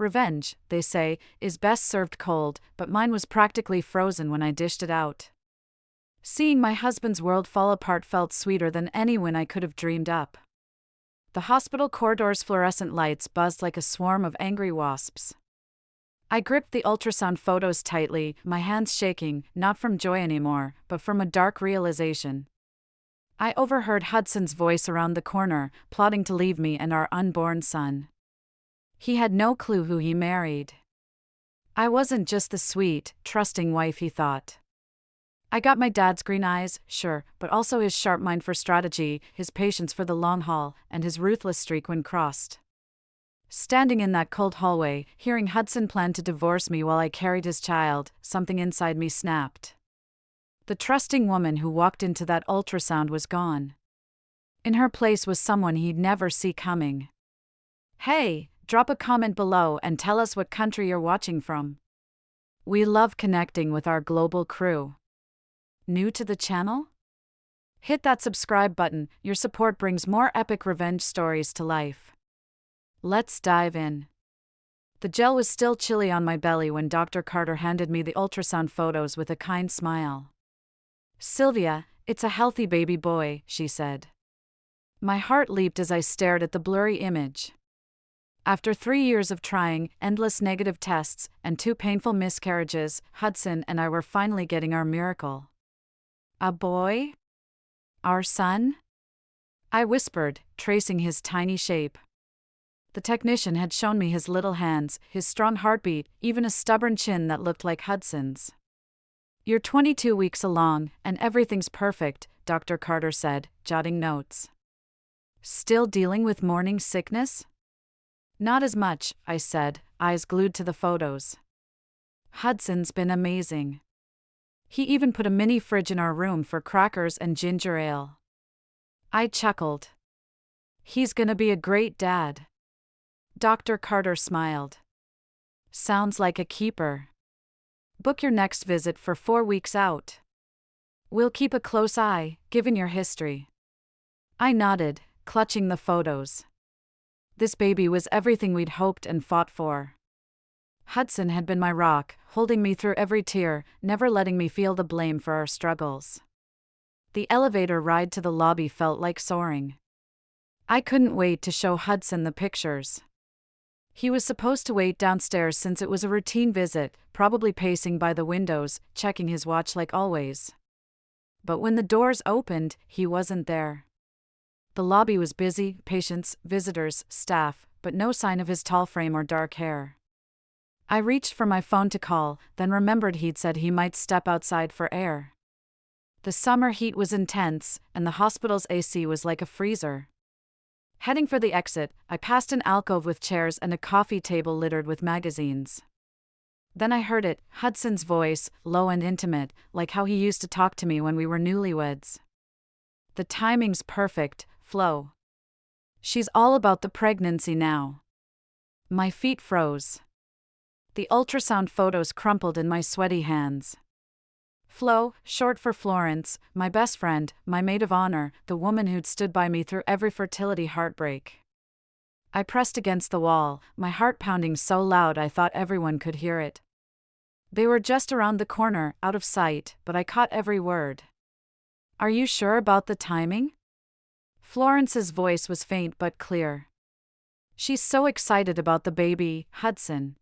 Revenge, they say, is best served cold, but mine was practically frozen when I dished it out. Seeing my husband's world fall apart felt sweeter than any win I could have dreamed up. The hospital corridor's fluorescent lights buzzed like a swarm of angry wasps. I gripped the ultrasound photos tightly, my hands shaking, not from joy anymore, but from a dark realization. I overheard Hudson's voice around the corner, plotting to leave me and our unborn son. He had no clue who he married. I wasn't just the sweet, trusting wife he thought. I got my dad's green eyes, sure, but also his sharp mind for strategy, his patience for the long haul, and his ruthless streak when crossed. Standing in that cold hallway, hearing Hudson plan to divorce me while I carried his child, something inside me snapped. The trusting woman who walked into that ultrasound was gone. In her place was someone he'd never see coming. Hey, drop a comment below and tell us what country you're watching from. We love connecting with our global crew. New to the channel? Hit that subscribe button, your support brings more epic revenge stories to life. Let's dive in. The gel was still chilly on my belly when Dr. Carter handed me the ultrasound photos with a kind smile. Sylvia, it's a healthy baby boy, she said. My heart leaped as I stared at the blurry image. After 3 years of trying, endless negative tests, and 2 painful miscarriages, Hudson and I were finally getting our miracle. A boy? Our son? I whispered, tracing his tiny shape. The technician had shown me his little hands, his strong heartbeat, even a stubborn chin that looked like Hudson's. You're 22 weeks along, and everything's perfect, Dr. Carter said, jotting notes. Still dealing with morning sickness? Not as much, I said, eyes glued to the photos. Hudson's been amazing. He even put a mini fridge in our room for crackers and ginger ale. I chuckled. He's gonna be a great dad. Dr. Carter smiled. Sounds like a keeper. Book your next visit for 4 weeks out. We'll keep a close eye, given your history. I nodded, clutching the photos. This baby was everything we'd hoped and fought for. Hudson had been my rock, holding me through every tear, never letting me feel the blame for our struggles. The elevator ride to the lobby felt like soaring. I couldn't wait to show Hudson the pictures. He was supposed to wait downstairs since it was a routine visit, probably pacing by the windows, checking his watch like always. But when the doors opened, he wasn't there. The lobby was busy, patients, visitors, staff, but no sign of his tall frame or dark hair. I reached for my phone to call, then remembered he'd said he might step outside for air. The summer heat was intense, and the hospital's AC was like a freezer. Heading for the exit, I passed an alcove with chairs and a coffee table littered with magazines. Then I heard it, Hudson's voice, low and intimate, like how he used to talk to me when we were newlyweds. The timing's perfect, Flo. She's all about the pregnancy now. My feet froze. The ultrasound photos crumpled in my sweaty hands. Flo, short for Florence, my best friend, my maid of honor, the woman who'd stood by me through every fertility heartbreak. I pressed against the wall, my heart pounding so loud I thought everyone could hear it. They were just around the corner, out of sight, but I caught every word. Are you sure about the timing? Florence's voice was faint but clear. She's so excited about the baby, Hudson.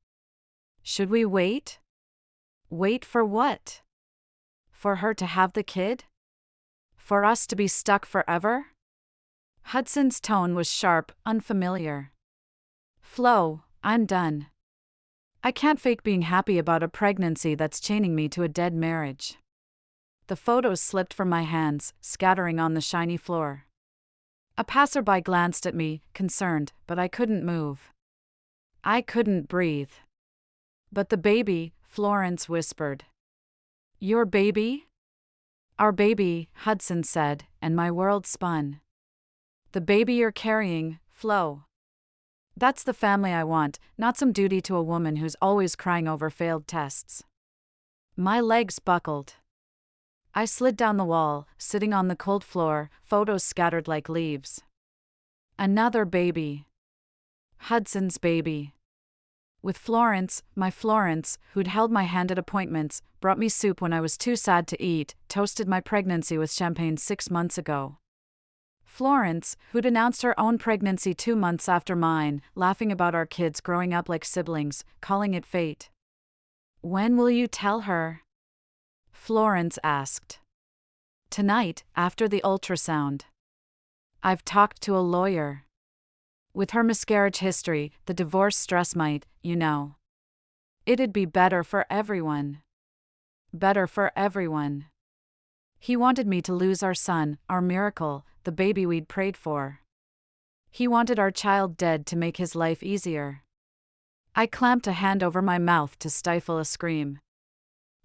Should we wait? Wait for what? For her to have the kid? For us to be stuck forever? Hudson's tone was sharp, unfamiliar. Flo, I'm done. I can't fake being happy about a pregnancy that's chaining me to a dead marriage. The photos slipped from my hands, scattering on the shiny floor. A passerby glanced at me, concerned, but I couldn't move. I couldn't breathe. But the baby, Florence whispered. Your baby? Our baby, Hudson said, and my world spun. The baby you're carrying, Flo. That's the family I want, not some duty to a woman who's always crying over failed tests. My legs buckled. I slid down the wall, sitting on the cold floor, photos scattered like leaves. Another baby. Hudson's baby. With Florence, my Florence, who'd held my hand at appointments, brought me soup when I was too sad to eat, toasted my pregnancy with champagne 6 months ago. Florence, who'd announced her own pregnancy 2 months after mine, laughing about our kids growing up like siblings, calling it fate. When will you tell her? Florence asked. Tonight, after the ultrasound. I've talked to a lawyer. With her miscarriage history, the divorce stress might, It'd be better for everyone. Better for everyone. He wanted me to lose our son, our miracle, the baby we'd prayed for. He wanted our child dead to make his life easier. I clamped a hand over my mouth to stifle a scream.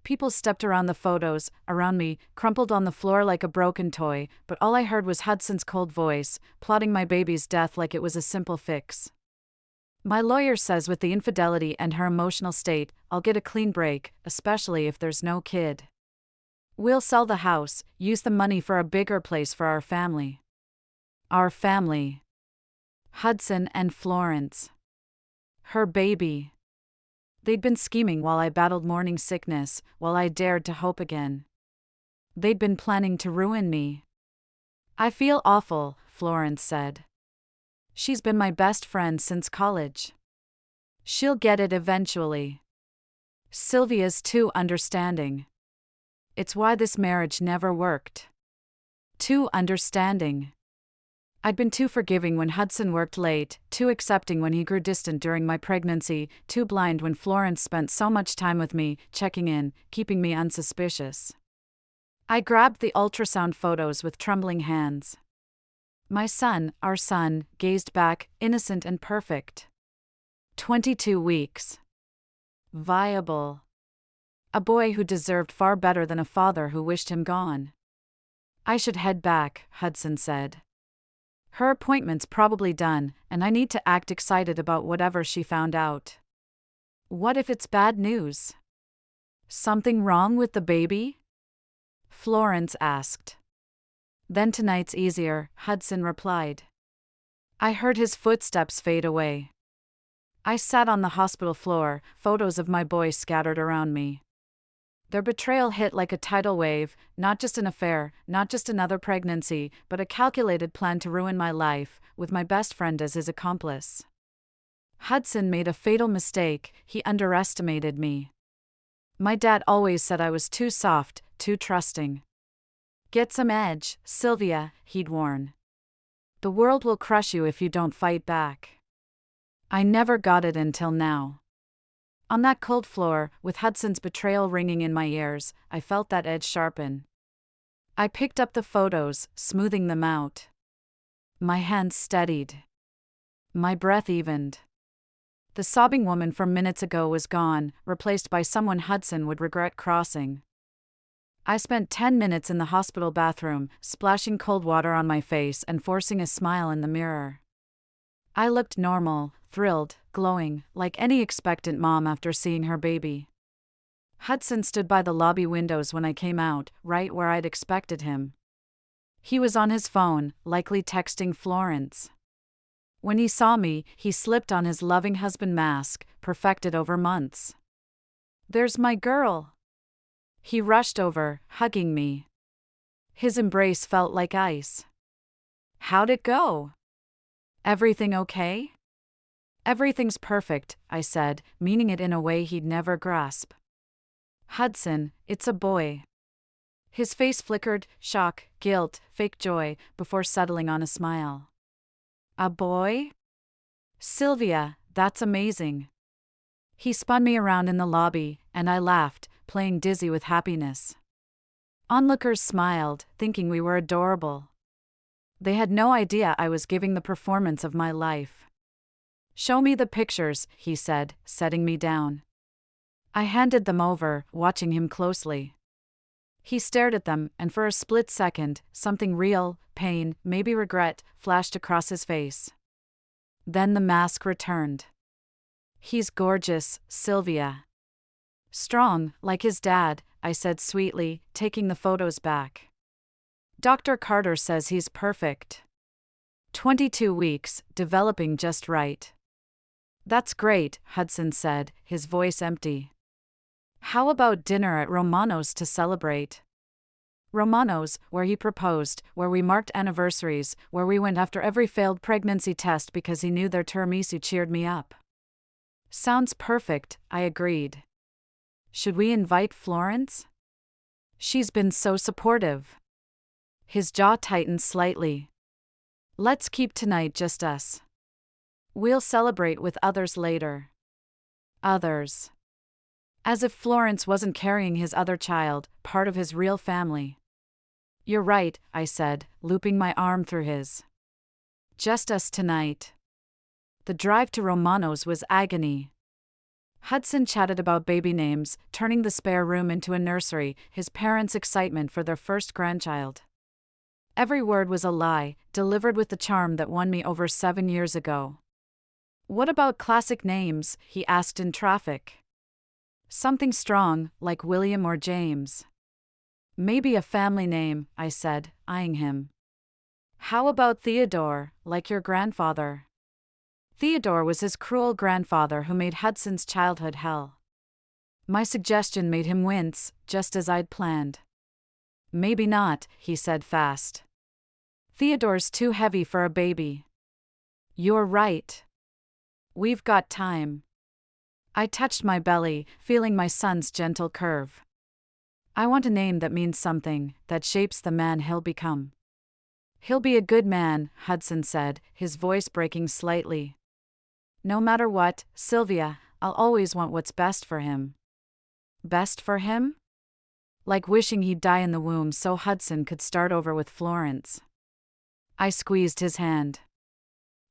People stepped around the photos, around me, crumpled on the floor like a broken toy, but all I heard was Hudson's cold voice, plotting my baby's death like it was a simple fix. My lawyer says with the infidelity and her emotional state, I'll get a clean break, especially if there's no kid. We'll sell the house, use the money for a bigger place for our family. Our family. Hudson and Florence. Her baby. They'd been scheming while I battled morning sickness, while I dared to hope again. They'd been planning to ruin me. I feel awful, Florence said. She's been my best friend since college. She'll get it eventually. Sylvia's too understanding. It's why this marriage never worked. Too understanding. I'd been too forgiving when Hudson worked late, too accepting when he grew distant during my pregnancy, too blind when Florence spent so much time with me, checking in, keeping me unsuspicious. I grabbed the ultrasound photos with trembling hands. My son, our son, gazed back, innocent and perfect. 22 weeks. Viable. A boy who deserved far better than a father who wished him gone. I should head back, Hudson said. Her appointment's probably done, and I need to act excited about whatever she found out. What if it's bad news? Something wrong with the baby? Florence asked. Then tonight's easier, Hudson replied. I heard his footsteps fade away. I sat on the hospital floor, photos of my boy scattered around me. Their betrayal hit like a tidal wave, not just an affair, not just another pregnancy, but a calculated plan to ruin my life, with my best friend as his accomplice. Hudson made a fatal mistake, he underestimated me. My dad always said I was too soft, too trusting. Get some edge, Sylvia, he'd warn. The world will crush you if you don't fight back. I never got it until now. On that cold floor, with Hudson's betrayal ringing in my ears, I felt that edge sharpen. I picked up the photos, smoothing them out. My hands steadied. My breath evened. The sobbing woman from minutes ago was gone, replaced by someone Hudson would regret crossing. I spent 10 minutes in the hospital bathroom, splashing cold water on my face and forcing a smile in the mirror. I looked normal, thrilled, glowing, like any expectant mom after seeing her baby. Hudson stood by the lobby windows when I came out, right where I'd expected him. He was on his phone, likely texting Florence. When he saw me, he slipped on his loving husband mask, perfected over months. There's my girl. He rushed over, hugging me. His embrace felt like ice. How'd it go? Everything okay? Everything's perfect, I said, meaning it in a way he'd never grasp. Hudson, it's a boy. His face flickered, shock, guilt, fake joy, before settling on a smile. A boy? Sylvia, that's amazing. He spun me around in the lobby, and I laughed, playing dizzy with happiness. Onlookers smiled, thinking we were adorable. They had no idea I was giving the performance of my life. Show me the pictures, he said, setting me down. I handed them over, watching him closely. He stared at them, and for a split second, something real, pain, maybe regret, flashed across his face. Then the mask returned. He's gorgeous, Sylvia. Strong, like his dad, I said sweetly, taking the photos back. Dr. Carter says he's perfect. 22 weeks, developing just right. That's great, Hudson said, his voice empty. How about dinner at Romano's to celebrate? Romano's, where he proposed, where we marked anniversaries, where we went after every failed pregnancy test because he knew their tiramisu cheered me up. Sounds perfect, I agreed. Should we invite Florence? She's been so supportive. His jaw tightened slightly. Let's keep tonight just us. We'll celebrate with others later. Others. As if Florence wasn't carrying his other child, part of his real family. You're right, I said, looping my arm through his. Just us tonight. The drive to Romano's was agony. Hudson chatted about baby names, turning the spare room into a nursery, his parents' excitement for their first grandchild. Every word was a lie, delivered with the charm that won me over 7 years ago. What about classic names? He asked in traffic. Something strong, like William or James. Maybe a family name, I said, eyeing him. How about Theodore, like your grandfather? Theodore was his cruel grandfather who made Hudson's childhood hell. My suggestion made him wince, just as I'd planned. Maybe not, he said fast. Theodore's too heavy for a baby. You're right. We've got time. I touched my belly, feeling my son's gentle curve. I want a name that means something, that shapes the man he'll become. He'll be a good man, Hudson said, his voice breaking slightly. No matter what, Sylvia, I'll always want what's best for him. Best for him? Like wishing he'd die in the womb so Hudson could start over with Florence. I squeezed his hand.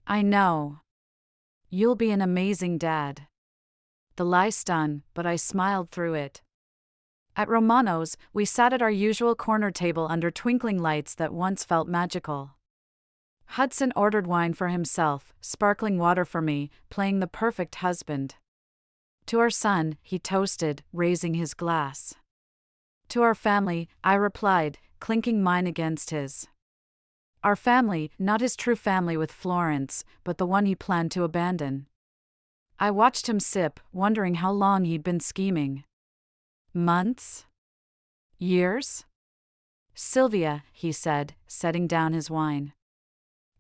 I know. You'll be an amazing dad. The lie stung, but I smiled through it. At Romano's, we sat at our usual corner table under twinkling lights that once felt magical. Hudson ordered wine for himself, sparkling water for me, playing the perfect husband. To our son, he toasted, raising his glass. To our family, I replied, clinking mine against his. Our family, not his true family with Florence, but the one he planned to abandon. I watched him sip, wondering how long he'd been scheming. Months? Years? Sylvia, he said, setting down his wine.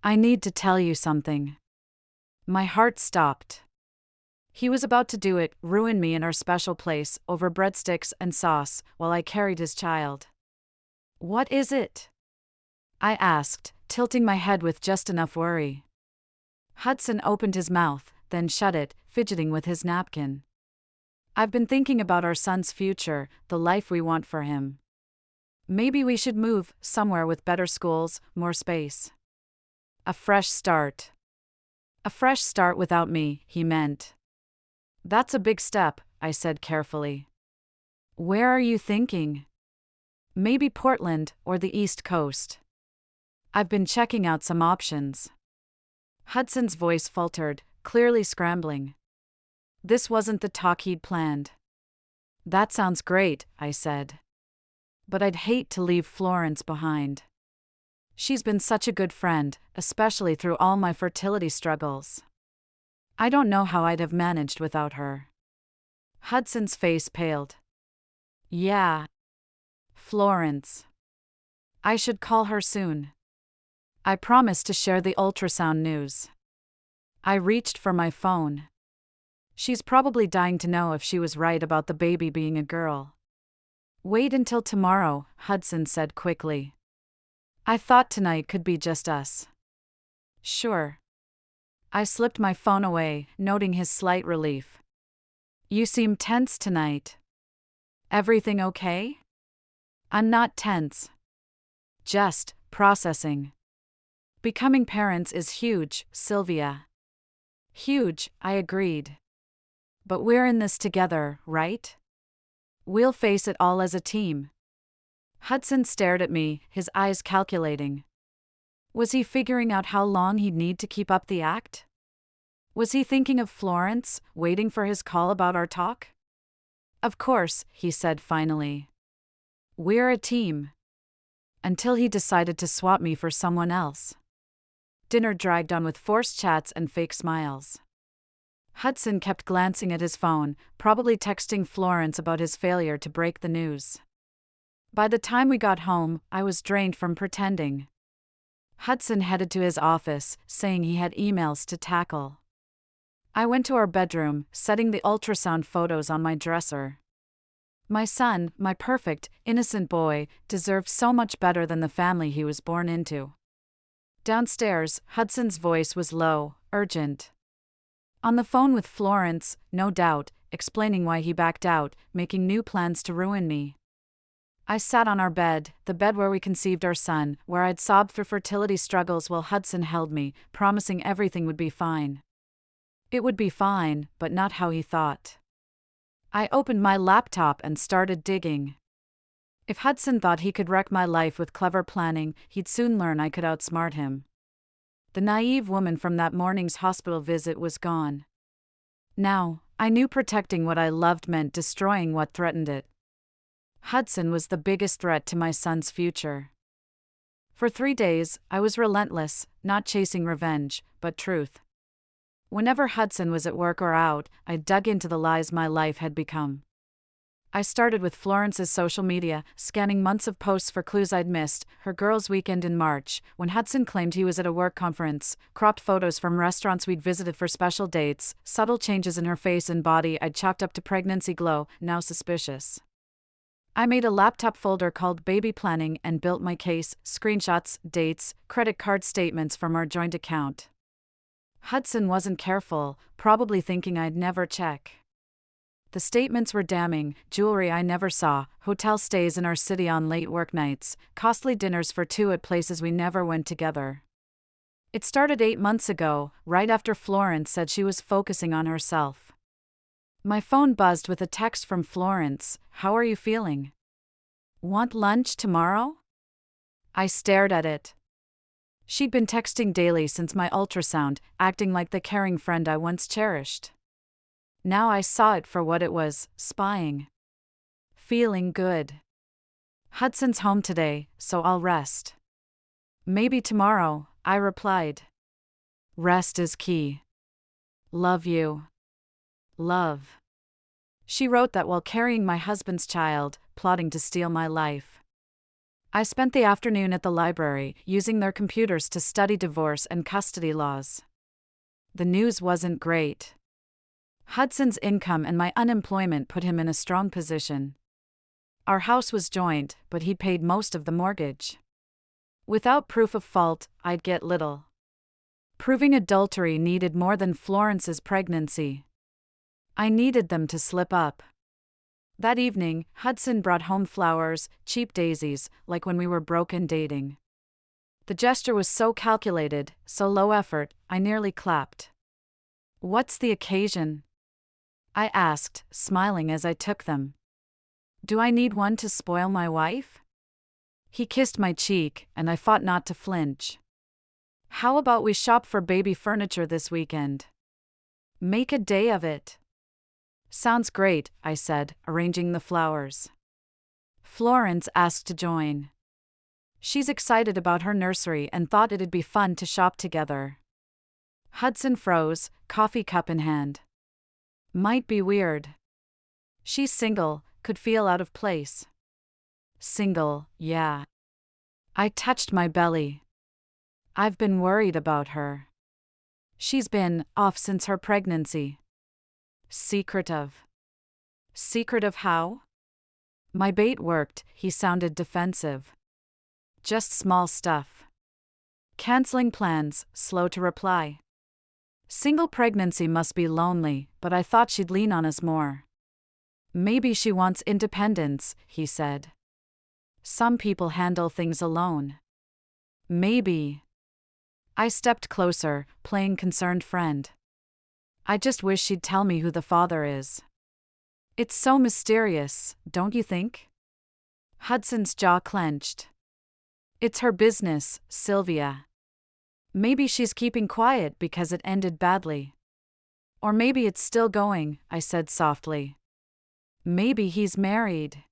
I need to tell you something. My heart stopped. He was about to do it, ruin me in our special place, over breadsticks and sauce, while I carried his child. What is it? I asked, tilting my head with just enough worry. Hudson opened his mouth, then shut it, fidgeting with his napkin. I've been thinking about our son's future, the life we want for him. Maybe we should move, somewhere with better schools, more space. A fresh start. A fresh start without me, he meant. That's a big step, I said carefully. Where are you thinking? Maybe Portland, or the East Coast. I've been checking out some options. Hudson's voice faltered, clearly scrambling. This wasn't the talk he'd planned. That sounds great, I said. But I'd hate to leave Florence behind. She's been such a good friend, especially through all my fertility struggles. I don't know how I'd have managed without her. Hudson's face paled. Yeah. Florence. I should call her soon. I promised to share the ultrasound news. I reached for my phone. She's probably dying to know if she was right about the baby being a girl. Wait until tomorrow, Hudson said quickly. I thought tonight could be just us. Sure. I slipped my phone away, noting his slight relief. You seem tense tonight. Everything okay? I'm not tense. Just processing. Becoming parents is huge, Sylvia. Huge, I agreed. But we're in this together, right? We'll face it all as a team. Hudson stared at me, his eyes calculating. Was he figuring out how long he'd need to keep up the act? Was he thinking of Florence, waiting for his call about our talk? Of course, he said finally. We're a team. Until he decided to swap me for someone else. Dinner dragged on with forced chats and fake smiles. Hudson kept glancing at his phone, probably texting Florence about his failure to break the news. By the time we got home, I was drained from pretending. Hudson headed to his office, saying he had emails to tackle. I went to our bedroom, setting the ultrasound photos on my dresser. My son, my perfect, innocent boy, deserved so much better than the family he was born into. Downstairs, Hudson's voice was low, urgent. On the phone with Florence, no doubt, explaining why he backed out, making new plans to ruin me. I sat on our bed, the bed where we conceived our son, where I'd sobbed for fertility struggles while Hudson held me, promising everything would be fine. It would be fine, but not how he thought. I opened my laptop and started digging. If Hudson thought he could wreck my life with clever planning, he'd soon learn I could outsmart him. The naive woman from that morning's hospital visit was gone. Now, I knew protecting what I loved meant destroying what threatened it. Hudson was the biggest threat to my son's future. For 3 days, I was relentless, not chasing revenge, but truth. Whenever Hudson was at work or out, I dug into the lies my life had become. I started with Florence's social media, scanning months of posts for clues I'd missed, her girls' weekend in March, when Hudson claimed he was at a work conference, cropped photos from restaurants we'd visited for special dates, subtle changes in her face and body I'd chalked up to pregnancy glow, now suspicious. I made a laptop folder called Baby Planning and built my case, screenshots, dates, credit card statements from our joint account. Hudson wasn't careful, probably thinking I'd never check. The statements were damning: jewelry I never saw, hotel stays in our city on late work nights, costly dinners for two at places we never went together. It started 8 months ago, right after Florence said she was focusing on herself. My phone buzzed with a text from Florence. "How are you feeling? Want lunch tomorrow?" I stared at it. She'd been texting daily since my ultrasound, acting like the caring friend I once cherished. Now I saw it for what it was: spying. Feeling good. Hudson's home today, so I'll rest. Maybe tomorrow, I replied. Rest is key. Love you. Love. She wrote that while carrying my husband's child, plotting to steal my life. I spent the afternoon at the library, using their computers to study divorce and custody laws. The news wasn't great. Hudson's income and my unemployment put him in a strong position. Our house was joint, but he paid most of the mortgage. Without proof of fault, I'd get little. Proving adultery needed more than Florence's pregnancy. I needed them to slip up. That evening, Hudson brought home flowers, cheap daisies, like when we were broken dating. The gesture was so calculated, so low effort, I nearly clapped. "What's the occasion?" I asked, smiling as I took them. "Do I need one to spoil my wife?" He kissed my cheek, and I fought not to flinch. "How about we shop for baby furniture this weekend? Make a day of it." "Sounds great," I said, arranging the flowers. Florence asked to join. She's excited about her nursery and thought it'd be fun to shop together. Hudson froze, coffee cup in hand. Might be weird. She's single, could feel out of place. Single, yeah. I touched my belly. I've been worried about her. She's been off since her pregnancy. Secretive. Secretive how? My bait worked, he sounded defensive. Just small stuff. Canceling plans, slow to reply. Single pregnancy must be lonely, but I thought she'd lean on us more. Maybe she wants independence, he said. Some people handle things alone. Maybe. I stepped closer, playing concerned friend. I just wish she'd tell me who the father is. It's so mysterious, don't you think? Hudson's jaw clenched. It's her business, Sylvia. Maybe she's keeping quiet because it ended badly. Or maybe it's still going, I said softly. Maybe he's married.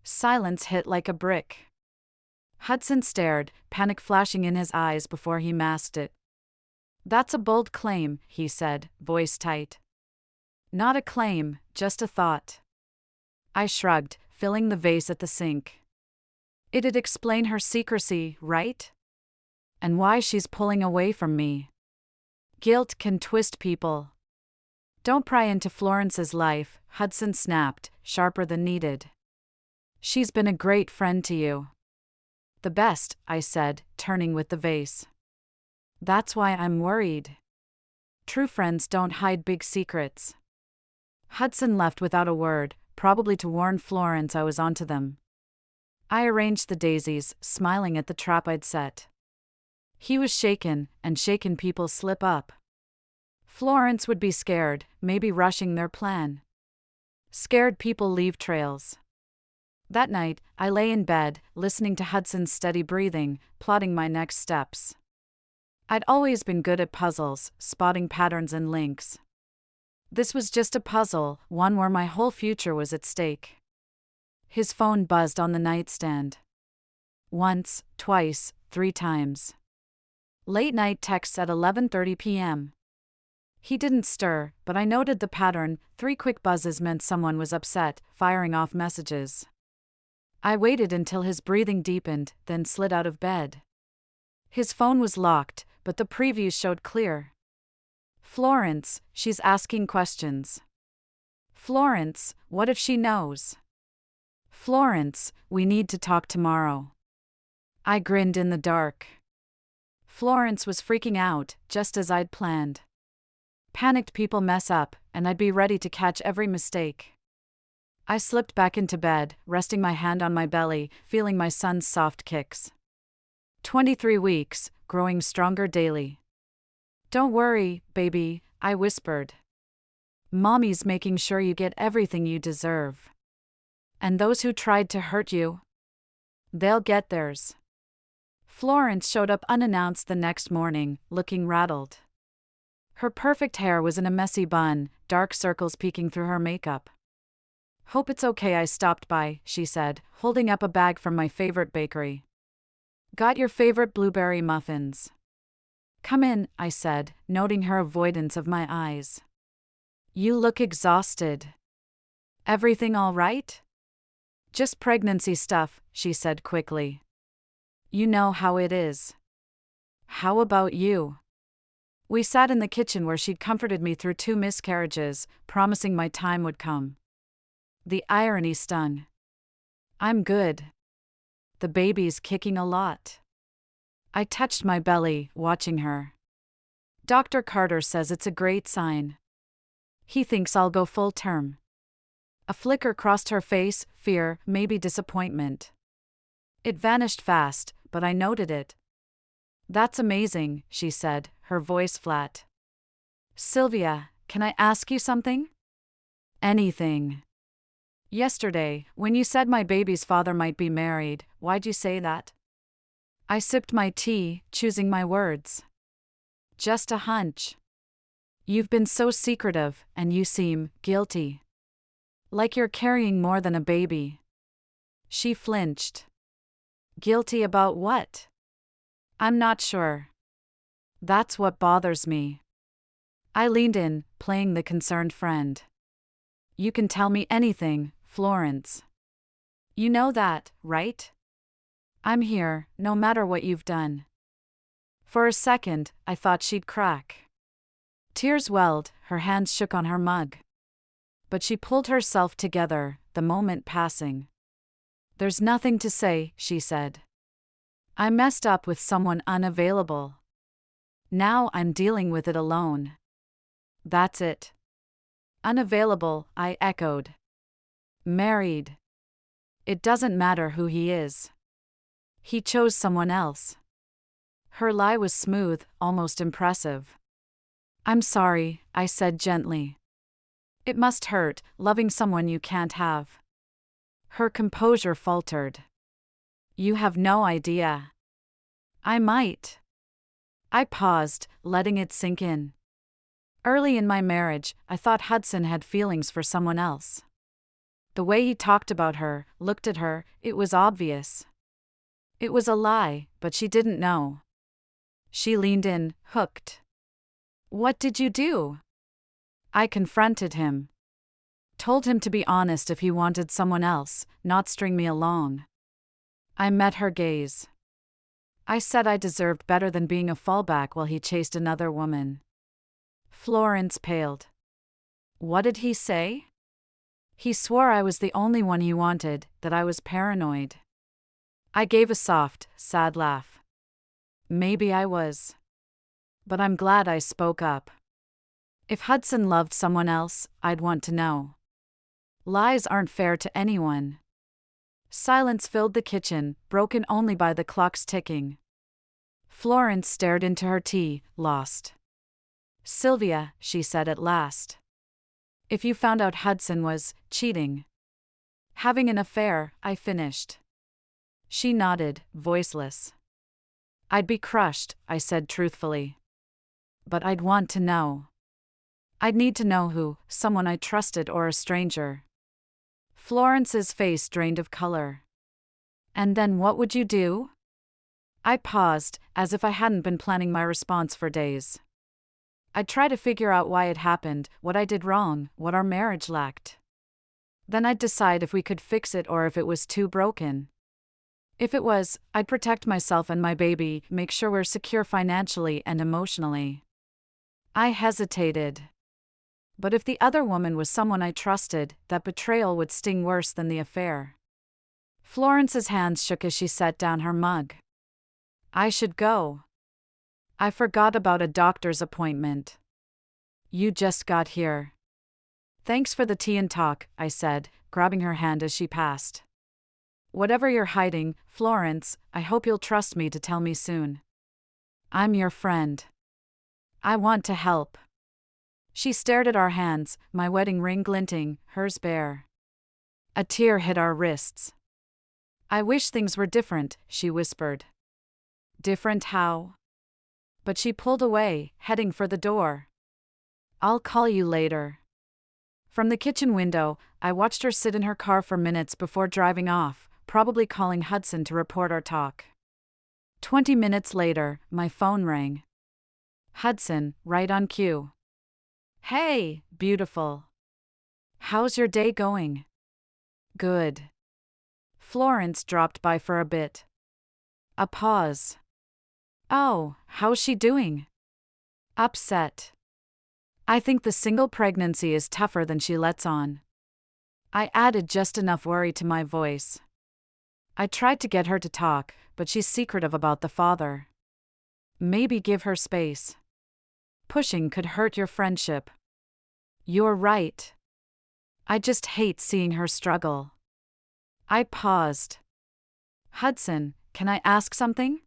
Silence hit like a brick. Hudson stared, panic flashing in his eyes before he masked it. That's a bold claim, he said, voice tight. Not a claim, just a thought. I shrugged, filling the vase at the sink. It'd explain her secrecy, right? And why she's pulling away from me. Guilt can twist people. Don't pry into Florence's life, Hudson snapped, sharper than needed. She's been a great friend to you. The best, I said, turning with the vase. That's why I'm worried. True friends don't hide big secrets. Hudson left without a word, probably to warn Florence I was onto them. I arranged the daisies, smiling at the trap I'd set. He was shaken, and shaken people slip up. Florence would be scared, maybe rushing their plan. Scared people leave trails. That night, I lay in bed, listening to Hudson's steady breathing, plotting my next steps. I'd always been good at puzzles, spotting patterns and links. This was just a puzzle, one where my whole future was at stake. His phone buzzed on the nightstand. Once, twice, 3 times. Late-night texts at 11:30 p.m. He didn't stir, but I noted the pattern. 3 quick buzzes meant someone was upset, firing off messages. I waited until his breathing deepened, then slid out of bed. His phone was locked, but the preview showed clear. Florence, she's asking questions. Florence, what if she knows? Florence, we need to talk tomorrow. I grinned in the dark. Florence was freaking out, just as I'd planned. Panicked people mess up, and I'd be ready to catch every mistake. I slipped back into bed, resting my hand on my belly, feeling my son's soft kicks. 23 weeks, growing stronger daily. Don't worry, baby, I whispered. Mommy's making sure you get everything you deserve. And those who tried to hurt you? They'll get theirs. Florence showed up unannounced the next morning, looking rattled. Her perfect hair was in a messy bun, dark circles peeking through her makeup. Hope it's okay I stopped by, she said, holding up a bag from my favorite bakery. Got your favorite blueberry muffins. Come in, I said, noting her avoidance of my eyes. You look exhausted. Everything all right? Just pregnancy stuff, she said quickly. You know how it is. How about you? We sat in the kitchen where she'd comforted me through 2 miscarriages, promising my time would come. The irony stung. I'm good. The baby's kicking a lot. I touched my belly, watching her. Dr. Carter says it's a great sign. He thinks I'll go full term. A flicker crossed her face, fear, maybe disappointment. It vanished fast, but I noted it. That's amazing, she said, her voice flat. Sylvia, can I ask you something? Anything. Yesterday, when you said my baby's father might be married, why'd you say that? I sipped my tea, choosing my words. Just a hunch. You've been so secretive, and you seem guilty. Like you're carrying more than a baby. She flinched. Guilty about what? I'm not sure. That's what bothers me. I leaned in, playing the concerned friend. You can tell me anything, Florence. You know that, right? I'm here, no matter what you've done. For a second, I thought she'd crack. Tears welled, her hands shook on her mug. But she pulled herself together, the moment passing. There's nothing to say, she said. I messed up with someone unavailable. Now I'm dealing with it alone. That's it. Unavailable, I echoed. Married. It doesn't matter who he is. He chose someone else. Her lie was smooth, almost impressive. I'm sorry, I said gently. It must hurt, loving someone you can't have. Her composure faltered. You have no idea. I might. I paused, letting it sink in. Early in my marriage, I thought Hudson had feelings for someone else. The way he talked about her, looked at her, it was obvious. It was a lie, but she didn't know. She leaned in, hooked. What did you do? I confronted him. Told him to be honest if he wanted someone else, not string me along. I met her gaze. I said I deserved better than being a fallback while he chased another woman. Florence paled. What did he say? He swore I was the only one he wanted, that I was paranoid. I gave a soft, sad laugh. Maybe I was. But I'm glad I spoke up. If Hudson loved someone else, I'd want to know. Lies aren't fair to anyone. Silence filled the kitchen, broken only by the clock's ticking. Florence stared into her tea, lost. Sylvia, she said at last. If you found out Hudson was cheating, having an affair, I finished. She nodded, voiceless. I'd be crushed, I said truthfully. But I'd want to know. I'd need to know who, someone I trusted or a stranger. Florence's face drained of color. And then what would you do? I paused, as if I hadn't been planning my response for days. I'd try to figure out why it happened, what I did wrong, what our marriage lacked. Then I'd decide if we could fix it or if it was too broken. If it was, I'd protect myself and my baby, make sure we're secure financially and emotionally. I hesitated. But if the other woman was someone I trusted, that betrayal would sting worse than the affair. Florence's hands shook as she set down her mug. I should go. I forgot about a doctor's appointment. You just got here. Thanks for the tea and talk, I said, grabbing her hand as she passed. Whatever you're hiding, Florence, I hope you'll trust me to tell me soon. I'm your friend. I want to help. She stared at our hands, my wedding ring glinting, hers bare. A tear hit our wrists. I wish things were different, she whispered. Different how? But she pulled away, heading for the door. I'll call you later. From the kitchen window, I watched her sit in her car for minutes before driving off, probably calling Hudson to report our talk. 20 minutes later, my phone rang. Hudson, right on cue. Hey, beautiful. How's your day going? Good. Florence dropped by for a bit. A pause. Oh, how's she doing? Upset. I think the single pregnancy is tougher than she lets on. I added just enough worry to my voice. I tried to get her to talk, but she's secretive about the father. Maybe give her space. Pushing could hurt your friendship. You're right. I just hate seeing her struggle. I paused. Hudson, can I ask something?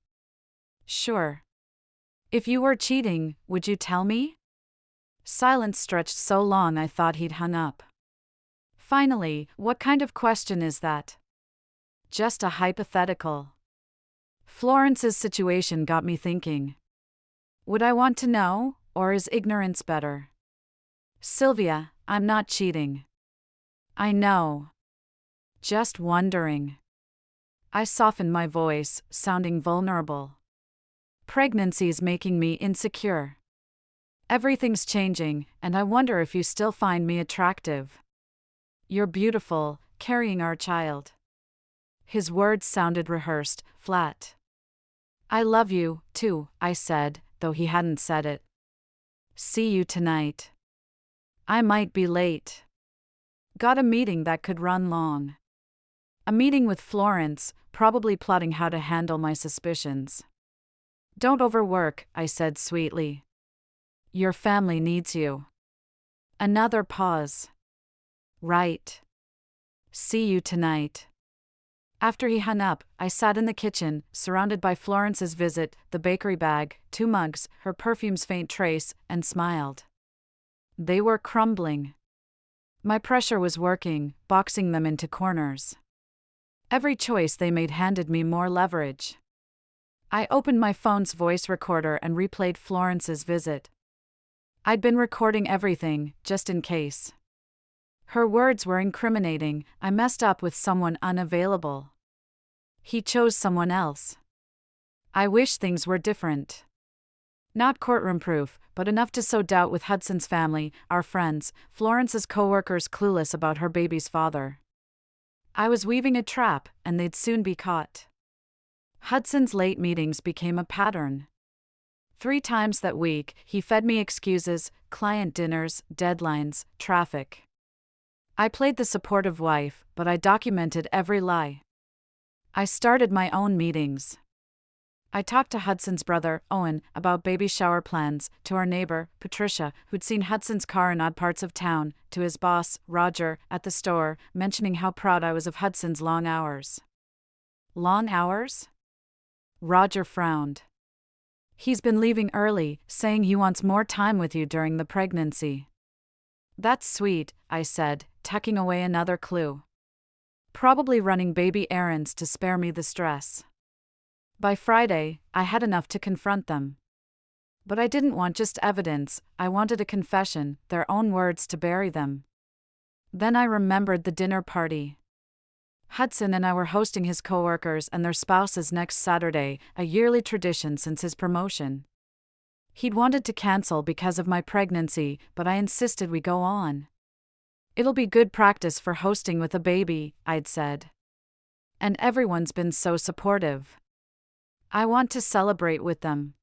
Sure. If you were cheating, would you tell me? Silence stretched so long I thought he'd hung up. Finally, what kind of question is that? Just a hypothetical. Florence's situation got me thinking. Would I want to know, or is ignorance better? Sylvia, I'm not cheating. I know. Just wondering. I softened my voice, sounding vulnerable. Pregnancy's making me insecure. Everything's changing, and I wonder if you still find me attractive. You're beautiful, carrying our child. His words sounded rehearsed, flat. I love you, too, I said, though he hadn't said it. See you tonight. I might be late. Got a meeting that could run long. A meeting with Florence, probably plotting how to handle my suspicions. Don't overwork, I said sweetly. Your family needs you. Another pause. Right. See you tonight. After he hung up, I sat in the kitchen, surrounded by Florence's visit, the bakery bag, 2 mugs, her perfume's faint trace, and smiled. They were crumbling. My pressure was working, boxing them into corners. Every choice they made handed me more leverage. I opened my phone's voice recorder and replayed Florence's visit. I'd been recording everything, just in case. Her words were incriminating. I messed up with someone unavailable. He chose someone else. I wish things were different. Not courtroom proof, but enough to sow doubt with Hudson's family, our friends, Florence's co-workers clueless about her baby's father. I was weaving a trap, and they'd soon be caught. Hudson's late meetings became a pattern. 3 times that week, he fed me excuses, client dinners, deadlines, traffic. I played the supportive wife, but I documented every lie. I started my own meetings. I talked to Hudson's brother, Owen, about baby shower plans, to our neighbor, Patricia, who'd seen Hudson's car in odd parts of town, to his boss, Roger, at the store, mentioning how proud I was of Hudson's long hours. Long hours? Roger frowned. He's been leaving early, saying he wants more time with you during the pregnancy. That's sweet, I said, tucking away another clue. Probably running baby errands to spare me the stress. By Friday, I had enough to confront them. But I didn't want just evidence, I wanted a confession, their own words to bury them. Then I remembered the dinner party. Hudson and I were hosting his coworkers and their spouses next Saturday, a yearly tradition since his promotion. He'd wanted to cancel because of my pregnancy, but I insisted we go on. It'll be good practice for hosting with a baby, I'd said. And everyone's been so supportive. I want to celebrate with them.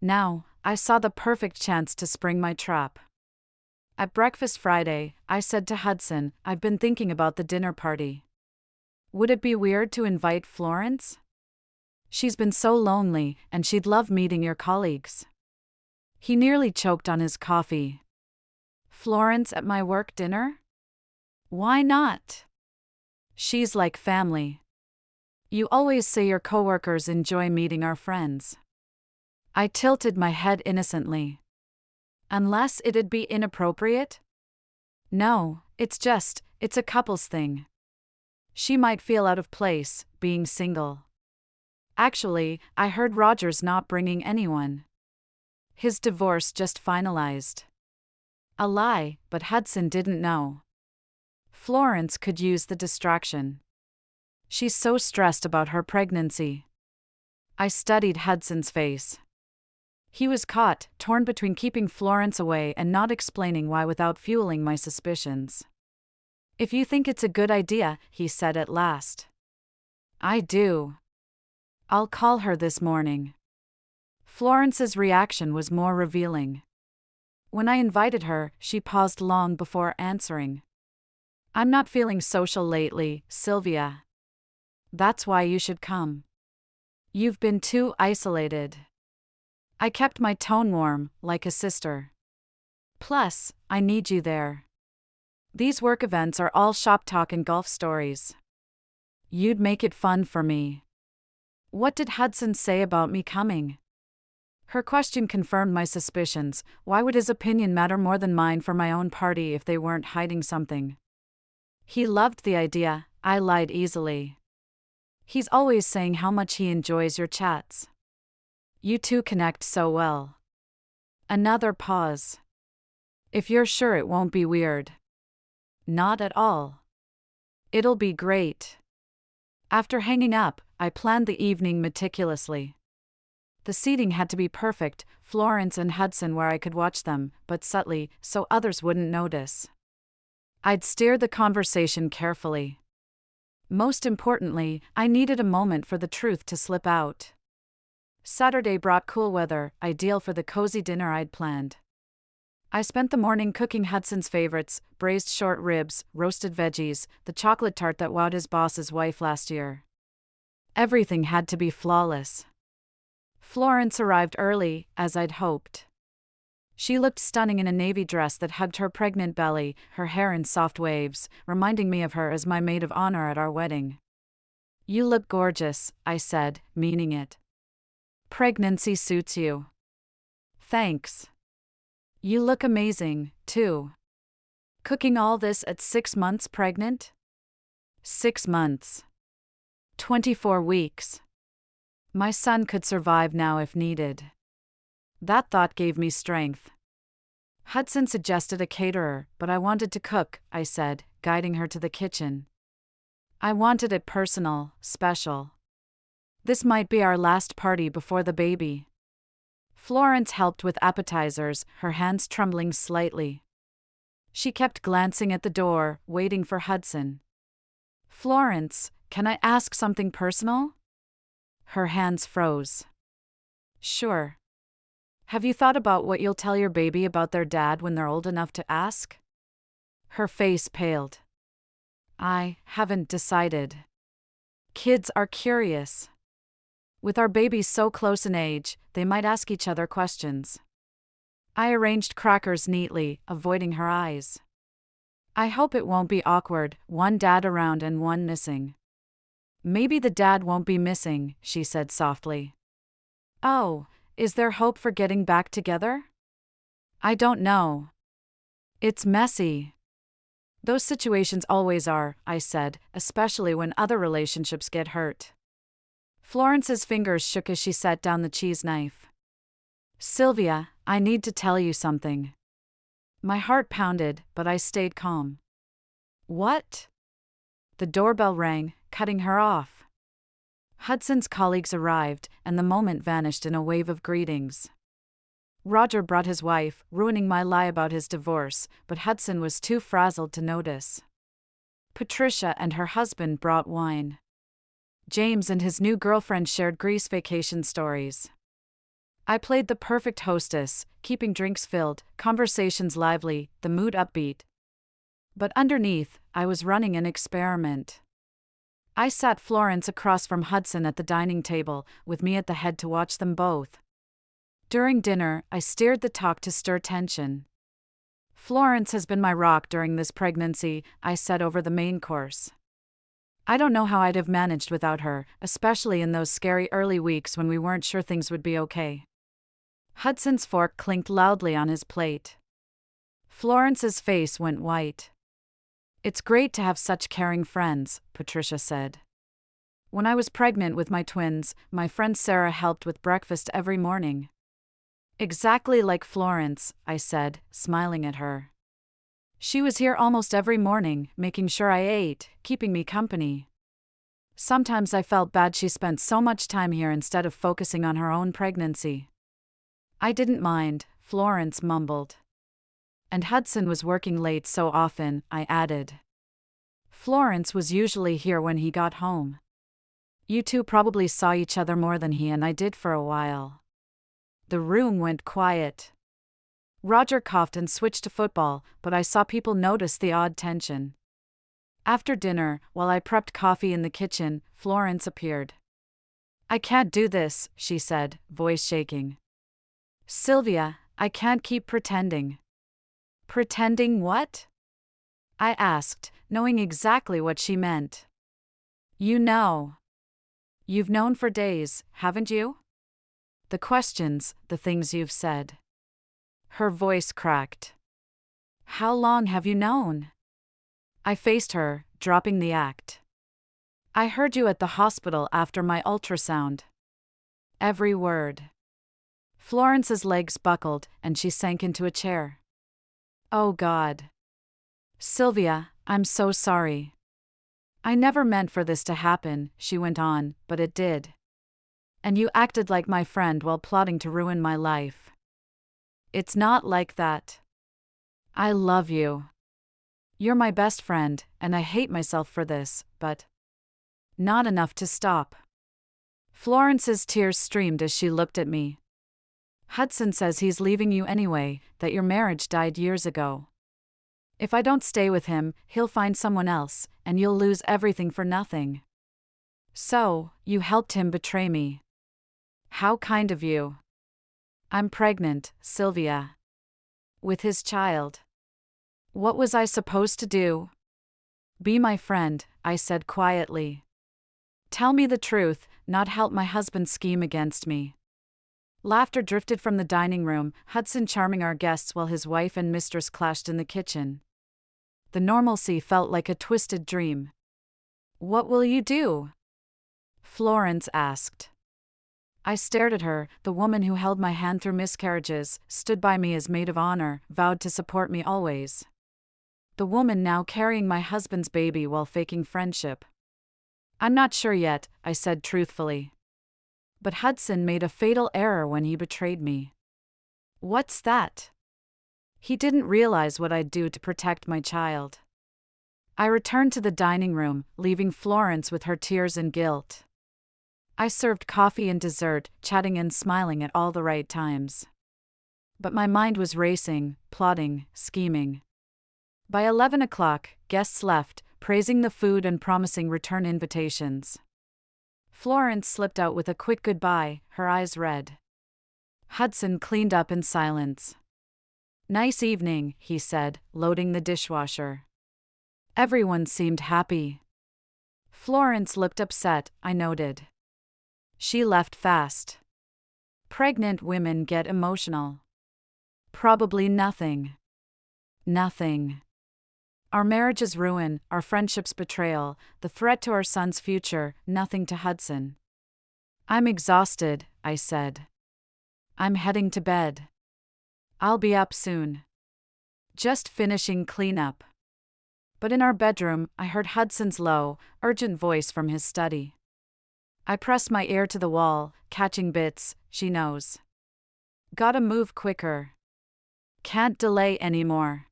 Now, I saw the perfect chance to spring my trap. At breakfast Friday, I said to Hudson, I've been thinking about the dinner party. Would it be weird to invite Florence? She's been so lonely, and she'd love meeting your colleagues. He nearly choked on his coffee. Florence at my work dinner? Why not? She's like family. You always say your coworkers enjoy meeting our friends. I tilted my head innocently. Unless it'd be inappropriate? No, it's a couples thing. She might feel out of place, being single. Actually, I heard Roger's not bringing anyone. His divorce just finalized. A lie, but Hudson didn't know. Florence could use the distraction. She's so stressed about her pregnancy. I studied Hudson's face. He was caught, torn between keeping Florence away and not explaining why without fueling my suspicions. If you think it's a good idea, he said at last. I do. I'll call her this morning. Florence's reaction was more revealing. When I invited her, she paused long before answering. I'm not feeling social lately, Sylvia. That's why you should come. You've been too isolated. I kept my tone warm, like a sister. Plus, I need you there. These work events are all shop talk and golf stories. You'd make it fun for me. What did Hudson say about me coming? Her question confirmed my suspicions. Why would his opinion matter more than mine for my own party if they weren't hiding something? He loved the idea, I lied easily. He's always saying how much he enjoys your chats. You two connect so well. Another pause. If you're sure it won't be weird. Not at all. It'll be great. After hanging up, I planned the evening meticulously. The seating had to be perfect, Florence and Hudson where I could watch them, but subtly, so others wouldn't notice. I'd steer the conversation carefully. Most importantly, I needed a moment for the truth to slip out. Saturday brought cool weather, ideal for the cozy dinner I'd planned. I spent the morning cooking Hudson's favorites, braised short ribs, roasted veggies, the chocolate tart that wowed his boss's wife last year. Everything had to be flawless. Florence arrived early, as I'd hoped. She looked stunning in a navy dress that hugged her pregnant belly, her hair in soft waves, reminding me of her as my maid of honor at our wedding. You look gorgeous, I said, meaning it. Pregnancy suits you. Thanks. You look amazing, too. Cooking all this at 6 months pregnant? 6 months. 24 weeks. My son could survive now if needed. That thought gave me strength. Hudson suggested a caterer, but I wanted to cook, I said, guiding her to the kitchen. I wanted it personal, special. This might be our last party before the baby. Florence helped with appetizers, her hands trembling slightly. She kept glancing at the door, waiting for Hudson. "Florence, can I ask something personal?" Her hands froze. "Sure. Have you thought about what you'll tell your baby about their dad when they're old enough to ask?" Her face paled. "I haven't decided. Kids are curious. With our babies so close in age, they might ask each other questions." I arranged crackers neatly, avoiding her eyes. "I hope it won't be awkward, one dad around and one missing." "Maybe the dad won't be missing," she said softly. "Oh, is there hope for getting back together?" "I don't know. It's messy." "Those situations always are," I said, "especially when other relationships get hurt." Florence's fingers shook as she set down the cheese knife. "Sylvia, I need to tell you something." My heart pounded, but I stayed calm. "What?" The doorbell rang, cutting her off. Hudson's colleagues arrived, and the moment vanished in a wave of greetings. Roger brought his wife, ruining my lie about his divorce, but Hudson was too frazzled to notice. Patricia and her husband brought wine. James and his new girlfriend shared Greece vacation stories. I played the perfect hostess, keeping drinks filled, conversations lively, the mood upbeat. But underneath, I was running an experiment. I sat Florence across from Hudson at the dining table, with me at the head to watch them both. During dinner, I steered the talk to stir tension. "Florence has been my rock during this pregnancy," I said over the main course. "I don't know how I'd have managed without her, especially in those scary early weeks when we weren't sure things would be okay." Hudson's fork clinked loudly on his plate. Florence's face went white. "It's great to have such caring friends," Patricia said. "When I was pregnant with my twins, my friend Sarah helped with breakfast every morning." "Exactly like Florence," I said, smiling at her. "She was here almost every morning, making sure I ate, keeping me company." Sometimes I felt bad she spent so much time here instead of focusing on her own pregnancy. "I didn't mind," Florence mumbled. "And Hudson was working late so often," I added. "Florence was usually here when he got home. You two probably saw each other more than he and I did for a while." The room went quiet. Roger coughed and switched to football, but I saw people notice the odd tension. After dinner, while I prepped coffee in the kitchen, Florence appeared. "I can't do this," she said, voice shaking. "Sylvia, I can't keep pretending." "Pretending what?" I asked, knowing exactly what she meant. "You know. You've known for days, haven't you? The questions, the things you've said." Her voice cracked. "How long have you known?" I faced her, dropping the act. "I heard you at the hospital after my ultrasound." Every word. Florence's legs buckled, and she sank into a chair. "Oh God. Sylvia, I'm so sorry. I never meant for this to happen," she went on, "but it did. And you acted like my friend while plotting to ruin my life." "It's not like that. I love you. You're my best friend, and I hate myself for this, but not enough to stop." Florence's tears streamed as she looked at me. "Hudson says he's leaving you anyway, that your marriage died years ago. If I don't stay with him, he'll find someone else, and you'll lose everything for nothing. So, you helped him betray me. How kind of you." "I'm pregnant, Sylvia. With his child. What was I supposed to do?" "Be my friend," I said quietly. "Tell me the truth, not help my husband scheme against me." Laughter drifted from the dining room, Hudson charming our guests while his wife and mistress clashed in the kitchen. The normalcy felt like a twisted dream. "What will you do?" Florence asked. I stared at her. The woman who held my hand through miscarriages, stood by me as maid of honor, vowed to support me always. The woman now carrying my husband's baby while faking friendship. "I'm not sure yet," I said truthfully. But Hudson made a fatal error when he betrayed me. What's that? He didn't realize what I'd do to protect my child. I returned to the dining room, leaving Florence with her tears and guilt. I served coffee and dessert, chatting and smiling at all the right times. But my mind was racing, plotting, scheming. By 11 o'clock, guests left, praising the food and promising return invitations. Florence slipped out with a quick goodbye, her eyes red. Hudson cleaned up in silence. "Nice evening," he said, loading the dishwasher. Everyone seemed happy. Florence looked upset, I noted. She left fast. Pregnant women get emotional. Probably nothing. Nothing. Our marriage's ruin, our friendship's betrayal, the threat to our son's future, nothing to Hudson. "I'm exhausted," I said. "I'm heading to bed. I'll be up soon. Just finishing cleanup." But in our bedroom, I heard Hudson's low, urgent voice from his study. I pressed my ear to the wall, catching bits, "She knows. Gotta move quicker. Can't delay anymore."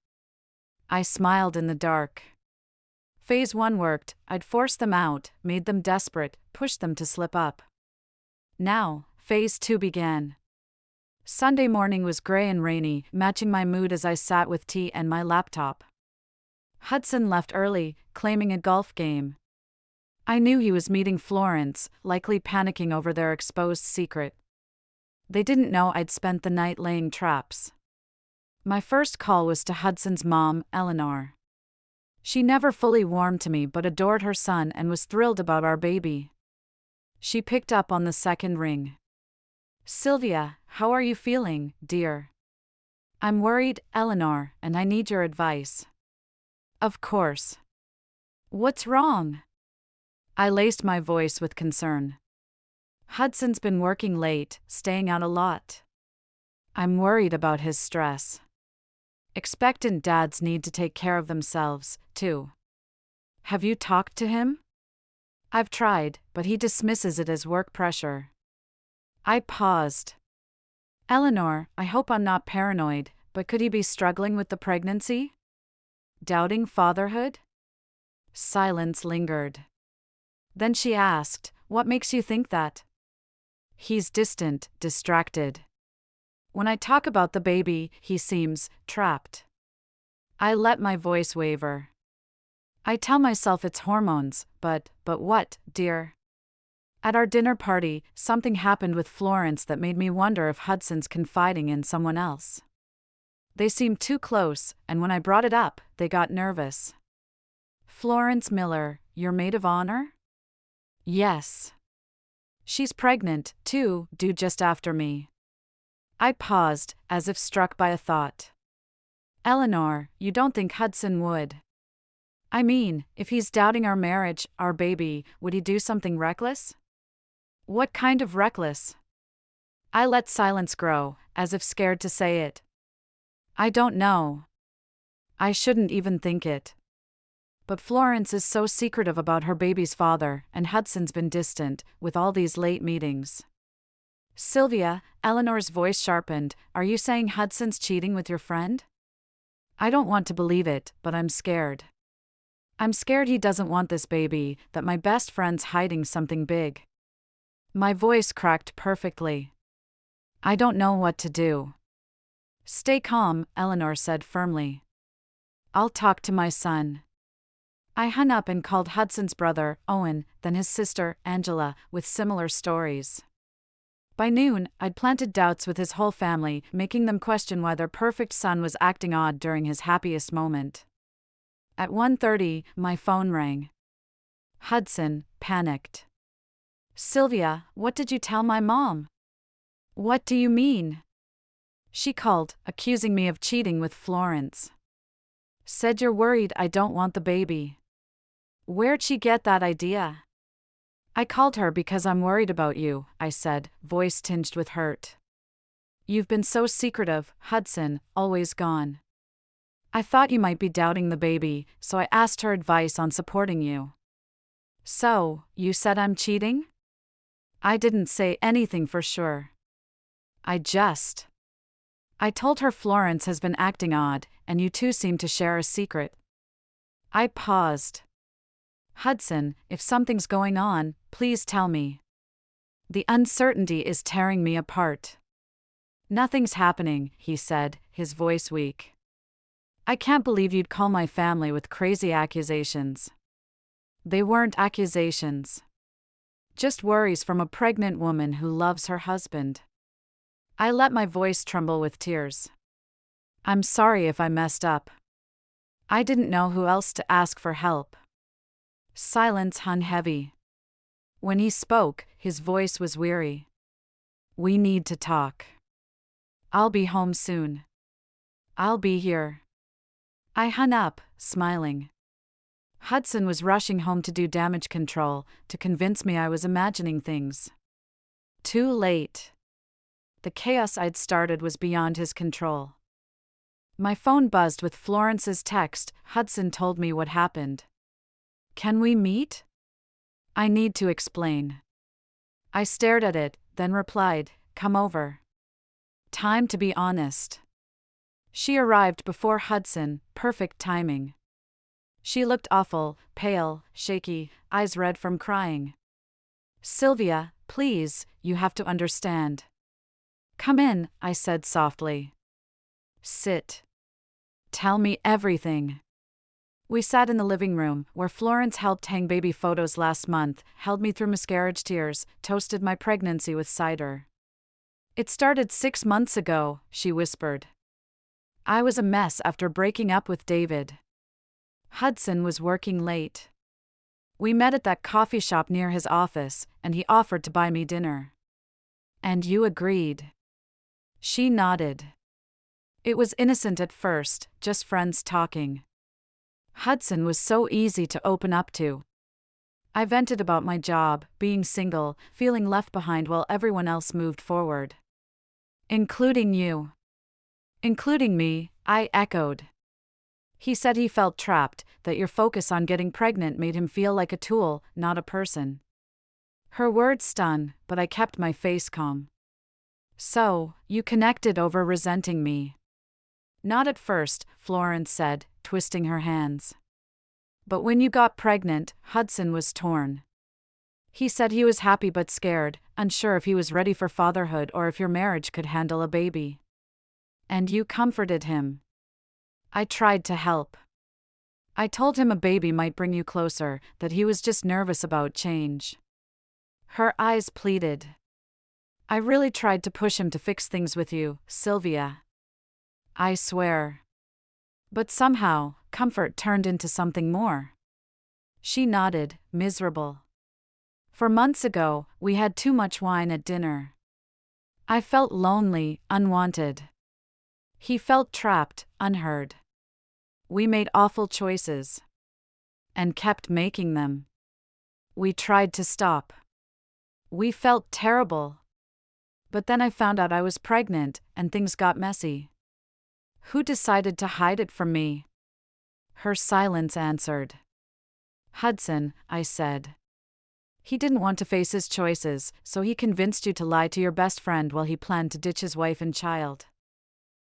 I smiled in the dark. Phase 1 worked. I'd forced them out, made them desperate, pushed them to slip up. Now, Phase 2 began. Sunday morning was gray and rainy, matching my mood as I sat with tea and my laptop. Hudson left early, claiming a golf game. I knew he was meeting Florence, likely panicking over their exposed secret. They didn't know I'd spent the night laying traps. My first call was to Hudson's mom, Eleanor. She never fully warmed to me but adored her son and was thrilled about our baby. She picked up on the second ring. "Sylvia, how are you feeling, dear?" "I'm worried, Eleanor, and I need your advice." "Of course. What's wrong?" I laced my voice with concern. "Hudson's been working late, staying out a lot. I'm worried about his stress. Expectant dads need to take care of themselves, too. Have you talked to him?" "I've tried, but he dismisses it as work pressure." I paused. "Eleanor, I hope I'm not paranoid, but could he be struggling with the pregnancy? Doubting fatherhood?" Silence lingered. Then she asked, "What makes you think that?" "He's distant, distracted. When I talk about the baby, he seems trapped." I let my voice waver. "I tell myself it's hormones, but what, dear?" At our dinner party, something happened with Florence that made me wonder if Hudson's confiding in someone else. They seemed too close, and when I brought it up, they got nervous. "Florence Miller, your maid of honor?" "Yes. She's pregnant, too, due just after me." I paused, as if struck by a thought. "Eleanor, you don't think Hudson would? I mean, if he's doubting our marriage, our baby, would he do something reckless?" "What kind of reckless?" I let silence grow, as if scared to say it. "I don't know. I shouldn't even think it. But Florence is so secretive about her baby's father, and Hudson's been distant, with all these late meetings." "Sylvia," Eleanor's voice sharpened, "are you saying Hudson's cheating with your friend?" "I don't want to believe it, but I'm scared. I'm scared he doesn't want this baby, that my best friend's hiding something big." My voice cracked perfectly. "I don't know what to do." "Stay calm," Eleanor said firmly. "I'll talk to my son." I hung up and called Hudson's brother, Owen, then his sister, Angela, with similar stories. By noon, I'd planted doubts with his whole family, making them question why their perfect son was acting odd during his happiest moment. At 1:30, my phone rang. Hudson, panicked. "Sylvia, what did you tell my mom?" "What do you mean?" She called, accusing me of cheating with Florence. "Said you're worried I don't want the baby." "Where'd she get that idea?" "I called her because I'm worried about you," I said, voice tinged with hurt. "You've been so secretive, Hudson, always gone. I thought you might be doubting the baby, so I asked her advice on supporting you." "So, you said I'm cheating?" I didn't say anything for sure. I told her Florence has been acting odd, and you two seem to share a secret. I paused. Hudson, if something's going on, please tell me. The uncertainty is tearing me apart. Nothing's happening, he said, his voice weak. I can't believe you'd call my family with crazy accusations. They weren't accusations. Just worries from a pregnant woman who loves her husband. I let my voice tremble with tears. I'm sorry if I messed up. I didn't know who else to ask for help. Silence hung heavy. When he spoke, his voice was weary. We need to talk. I'll be home soon. I'll be here. I hung up, smiling. Hudson was rushing home to do damage control, to convince me I was imagining things. Too late. The chaos I'd started was beyond his control. My phone buzzed with Florence's text. Hudson told me what happened. Can we meet? I need to explain. I stared at it, then replied, come over. Time to be honest. She arrived before Hudson, perfect timing. She looked awful, pale, shaky, eyes red from crying. Sylvia, please, you have to understand. Come in, I said softly. Sit. Tell me everything. We sat in the living room, where Florence helped hang baby photos last month, held me through miscarriage tears, toasted my pregnancy with cider. It started 6 months ago, she whispered. I was a mess after breaking up with David. Hudson was working late. We met at that coffee shop near his office, and he offered to buy me dinner. And you agreed. She nodded. It was innocent at first, just friends talking. Hudson was so easy to open up to. I vented about my job, being single, feeling left behind while everyone else moved forward. Including you. Including me, I echoed. He said he felt trapped, that your focus on getting pregnant made him feel like a tool, not a person. Her words stung, but I kept my face calm. So, you connected over resenting me. Not at first, Florence said, twisting her hands. But when you got pregnant, Hudson was torn. He said he was happy but scared, unsure if he was ready for fatherhood or if your marriage could handle a baby. And you comforted him. I tried to help. I told him a baby might bring you closer, that he was just nervous about change. Her eyes pleaded. I really tried to push him to fix things with you, Sylvia. I swear. But somehow, comfort turned into something more. She nodded, miserable. For months ago, we had too much wine at dinner. I felt lonely, unwanted. He felt trapped, unheard. We made awful choices. And kept making them. We tried to stop. We felt terrible. But then I found out I was pregnant, and things got messy. Who decided to hide it from me? Her silence answered. Hudson, I said. He didn't want to face his choices, so he convinced you to lie to your best friend while he planned to ditch his wife and child.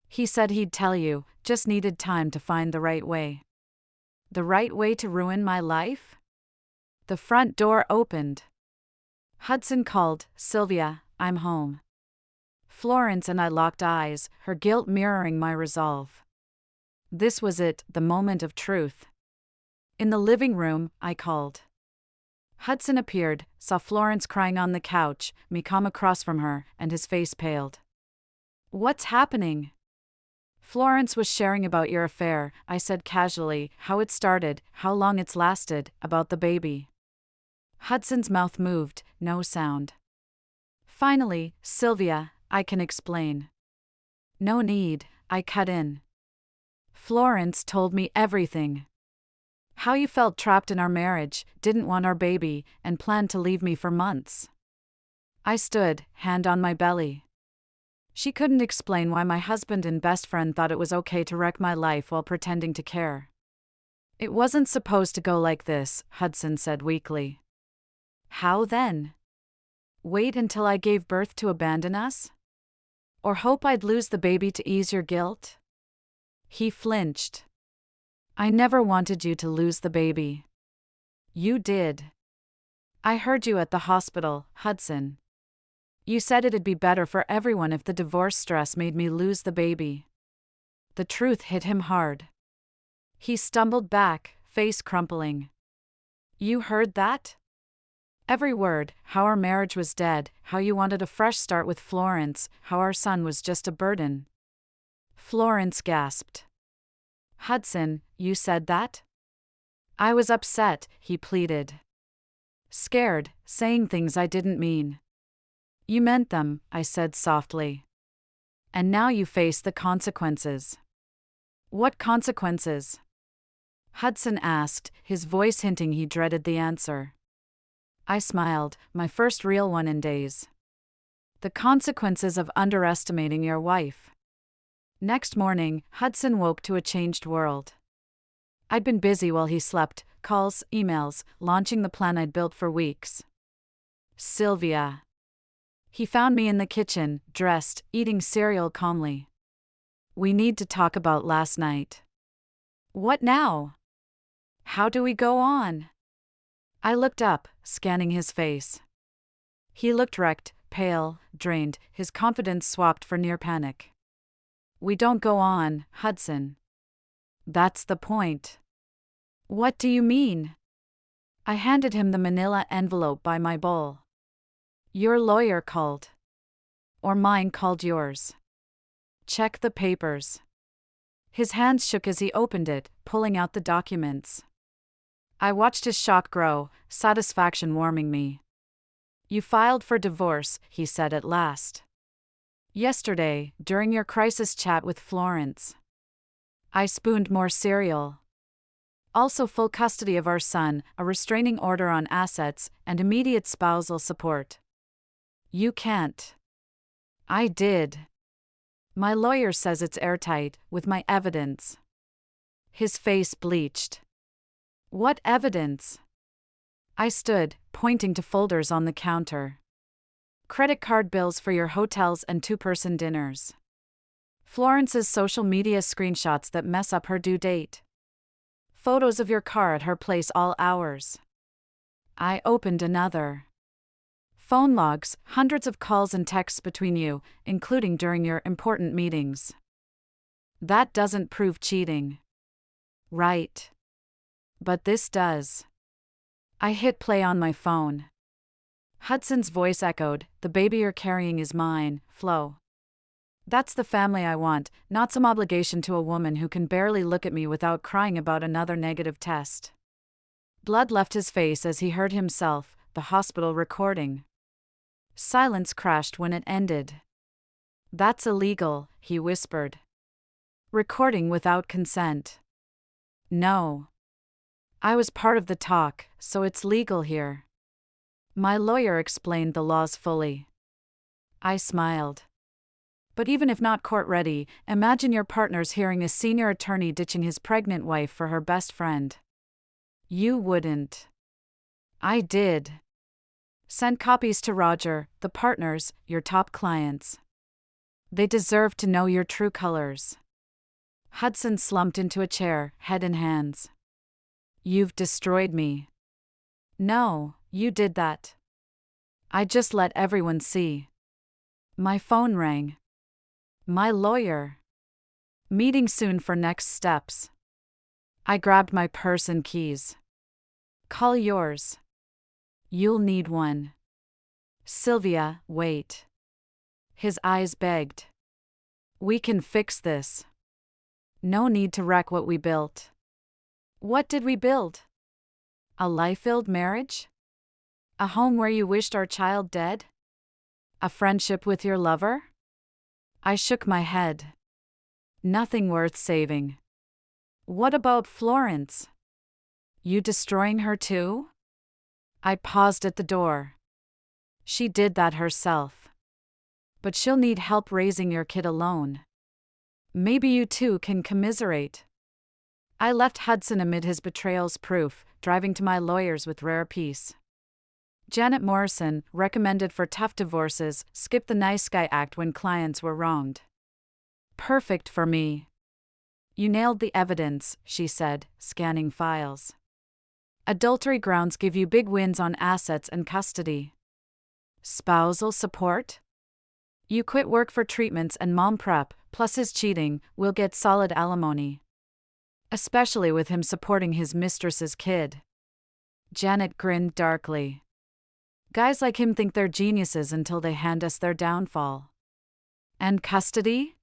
He said he'd tell you, just needed time to find the right way. The right way to ruin my life? The front door opened. Hudson called, Sylvia, I'm home. Florence and I locked eyes, her guilt mirroring my resolve. This was it, the moment of truth. In the living room, I called. Hudson appeared, saw Florence crying on the couch, me calm across from her, and his face paled. What's happening? Florence was sharing about your affair, I said casually, how it started, how long it's lasted, about the baby. Hudson's mouth moved, no sound. Finally, Sylvia, I can explain. No need, I cut in. Florence told me everything. How you felt trapped in our marriage, didn't want our baby, and planned to leave me for months. I stood, hand on my belly. She couldn't explain why my husband and best friend thought it was okay to wreck my life while pretending to care. It wasn't supposed to go like this, Hudson said weakly. How then? Wait until I gave birth to abandon us? Or hope I'd lose the baby to ease your guilt? He flinched. I never wanted you to lose the baby. You did. I heard you at the hospital, Hudson. You said it'd be better for everyone if the divorce stress made me lose the baby. The truth hit him hard. He stumbled back, face crumpling. You heard that? Every word, how our marriage was dead, how you wanted a fresh start with Florence, how our son was just a burden. Florence gasped. Hudson, you said that? I was upset, he pleaded. Scared, saying things I didn't mean. You meant them, I said softly. And now you face the consequences. What consequences? Hudson asked, his voice hinting he dreaded the answer. I smiled, my first real one in days. The consequences of underestimating your wife. Next morning, Hudson woke to a changed world. I'd been busy while he slept, calls, emails, launching the plan I'd built for weeks. Sylvia. He found me in the kitchen, dressed, eating cereal calmly. We need to talk about last night. What now? How do we go on? I looked up, scanning his face. He looked wrecked, pale, drained, his confidence swapped for near panic. We don't go on, Hudson. That's the point. What do you mean? I handed him the manila envelope by my bowl. Your lawyer called. Or mine called yours. Check the papers. His hands shook as he opened it, pulling out the documents. I watched his shock grow, satisfaction warming me. You filed for divorce, he said at last. Yesterday, during your crisis chat with Florence. I spooned more cereal. Also full custody of our son, a restraining order on assets, and immediate spousal support. You can't. I did. My lawyer says it's airtight, with my evidence. His face bleached. What evidence? I stood, pointing to folders on the counter. Credit card bills for your hotels and two-person dinners. Florence's social media screenshots that mess up her due date. Photos of your car at her place all hours. I opened another. Phone logs, hundreds of calls and texts between you, including during your important meetings. That doesn't prove cheating. Right. But this does. I hit play on my phone. Hudson's voice echoed, the baby you're carrying is mine, Flo. That's the family I want, not some obligation to a woman who can barely look at me without crying about another negative test. Blood left his face as he heard himself, the hospital recording. Silence crashed when it ended. That's illegal, he whispered. Recording without consent. No. I was part of the talk, so it's legal here. My lawyer explained the laws fully. I smiled. But even if not court-ready, imagine your partner's hearing a senior attorney ditching his pregnant wife for her best friend. You wouldn't. I did. Send copies to Roger, the partners, your top clients. They deserve to know your true colors. Hudson slumped into a chair, head in hands. You've destroyed me. No, you did that. I just let everyone see. My phone rang. My lawyer. Meeting soon for next steps. I grabbed my purse and keys. Call yours. You'll need one. Sylvia, wait. His eyes begged. We can fix this. No need to wreck what we built. What did we build? A life-filled marriage? A home where you wished our child dead? A friendship with your lover? I shook my head. Nothing worth saving. What about Florence? You destroying her too? I paused at the door. She did that herself. But she'll need help raising your kid alone. Maybe you two can commiserate. I left Hudson amid his betrayal's proof, driving to my lawyer's with rare peace. Janet Morrison, recommended for tough divorces, skipped the nice guy act when clients were wronged. Perfect for me. You nailed the evidence, she said, scanning files. Adultery grounds give you big wins on assets and custody. Spousal support? You quit work for treatments and mom prep, plus his cheating, will get solid alimony. Especially with him supporting his mistress's kid. Janet grinned darkly. Guys like him think they're geniuses until they hand us their downfall. And custody?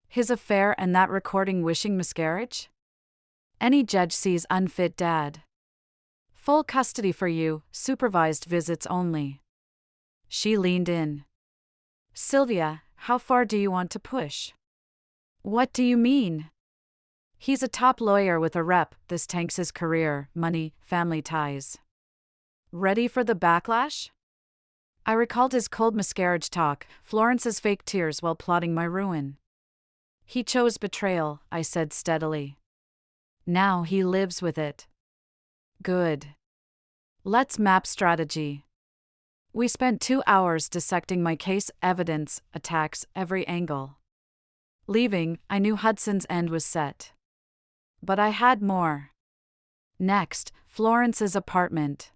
His affair and that recording wishing miscarriage? Any judge sees unfit dad. Full custody for you, supervised visits only. She leaned in. Sylvia, how far do you want to push? What do you mean? He's a top lawyer with a rep, this tanks his career, money, family ties. Ready for the backlash? I recalled his cold miscarriage talk, Florence's fake tears while plotting my ruin. He chose betrayal, I said steadily. Now he lives with it. Good. Let's map strategy. We spent 2 hours dissecting my case, evidence, attacks, every angle. Leaving, I knew Hudson's end was set. But I had more. Next, Florence's apartment.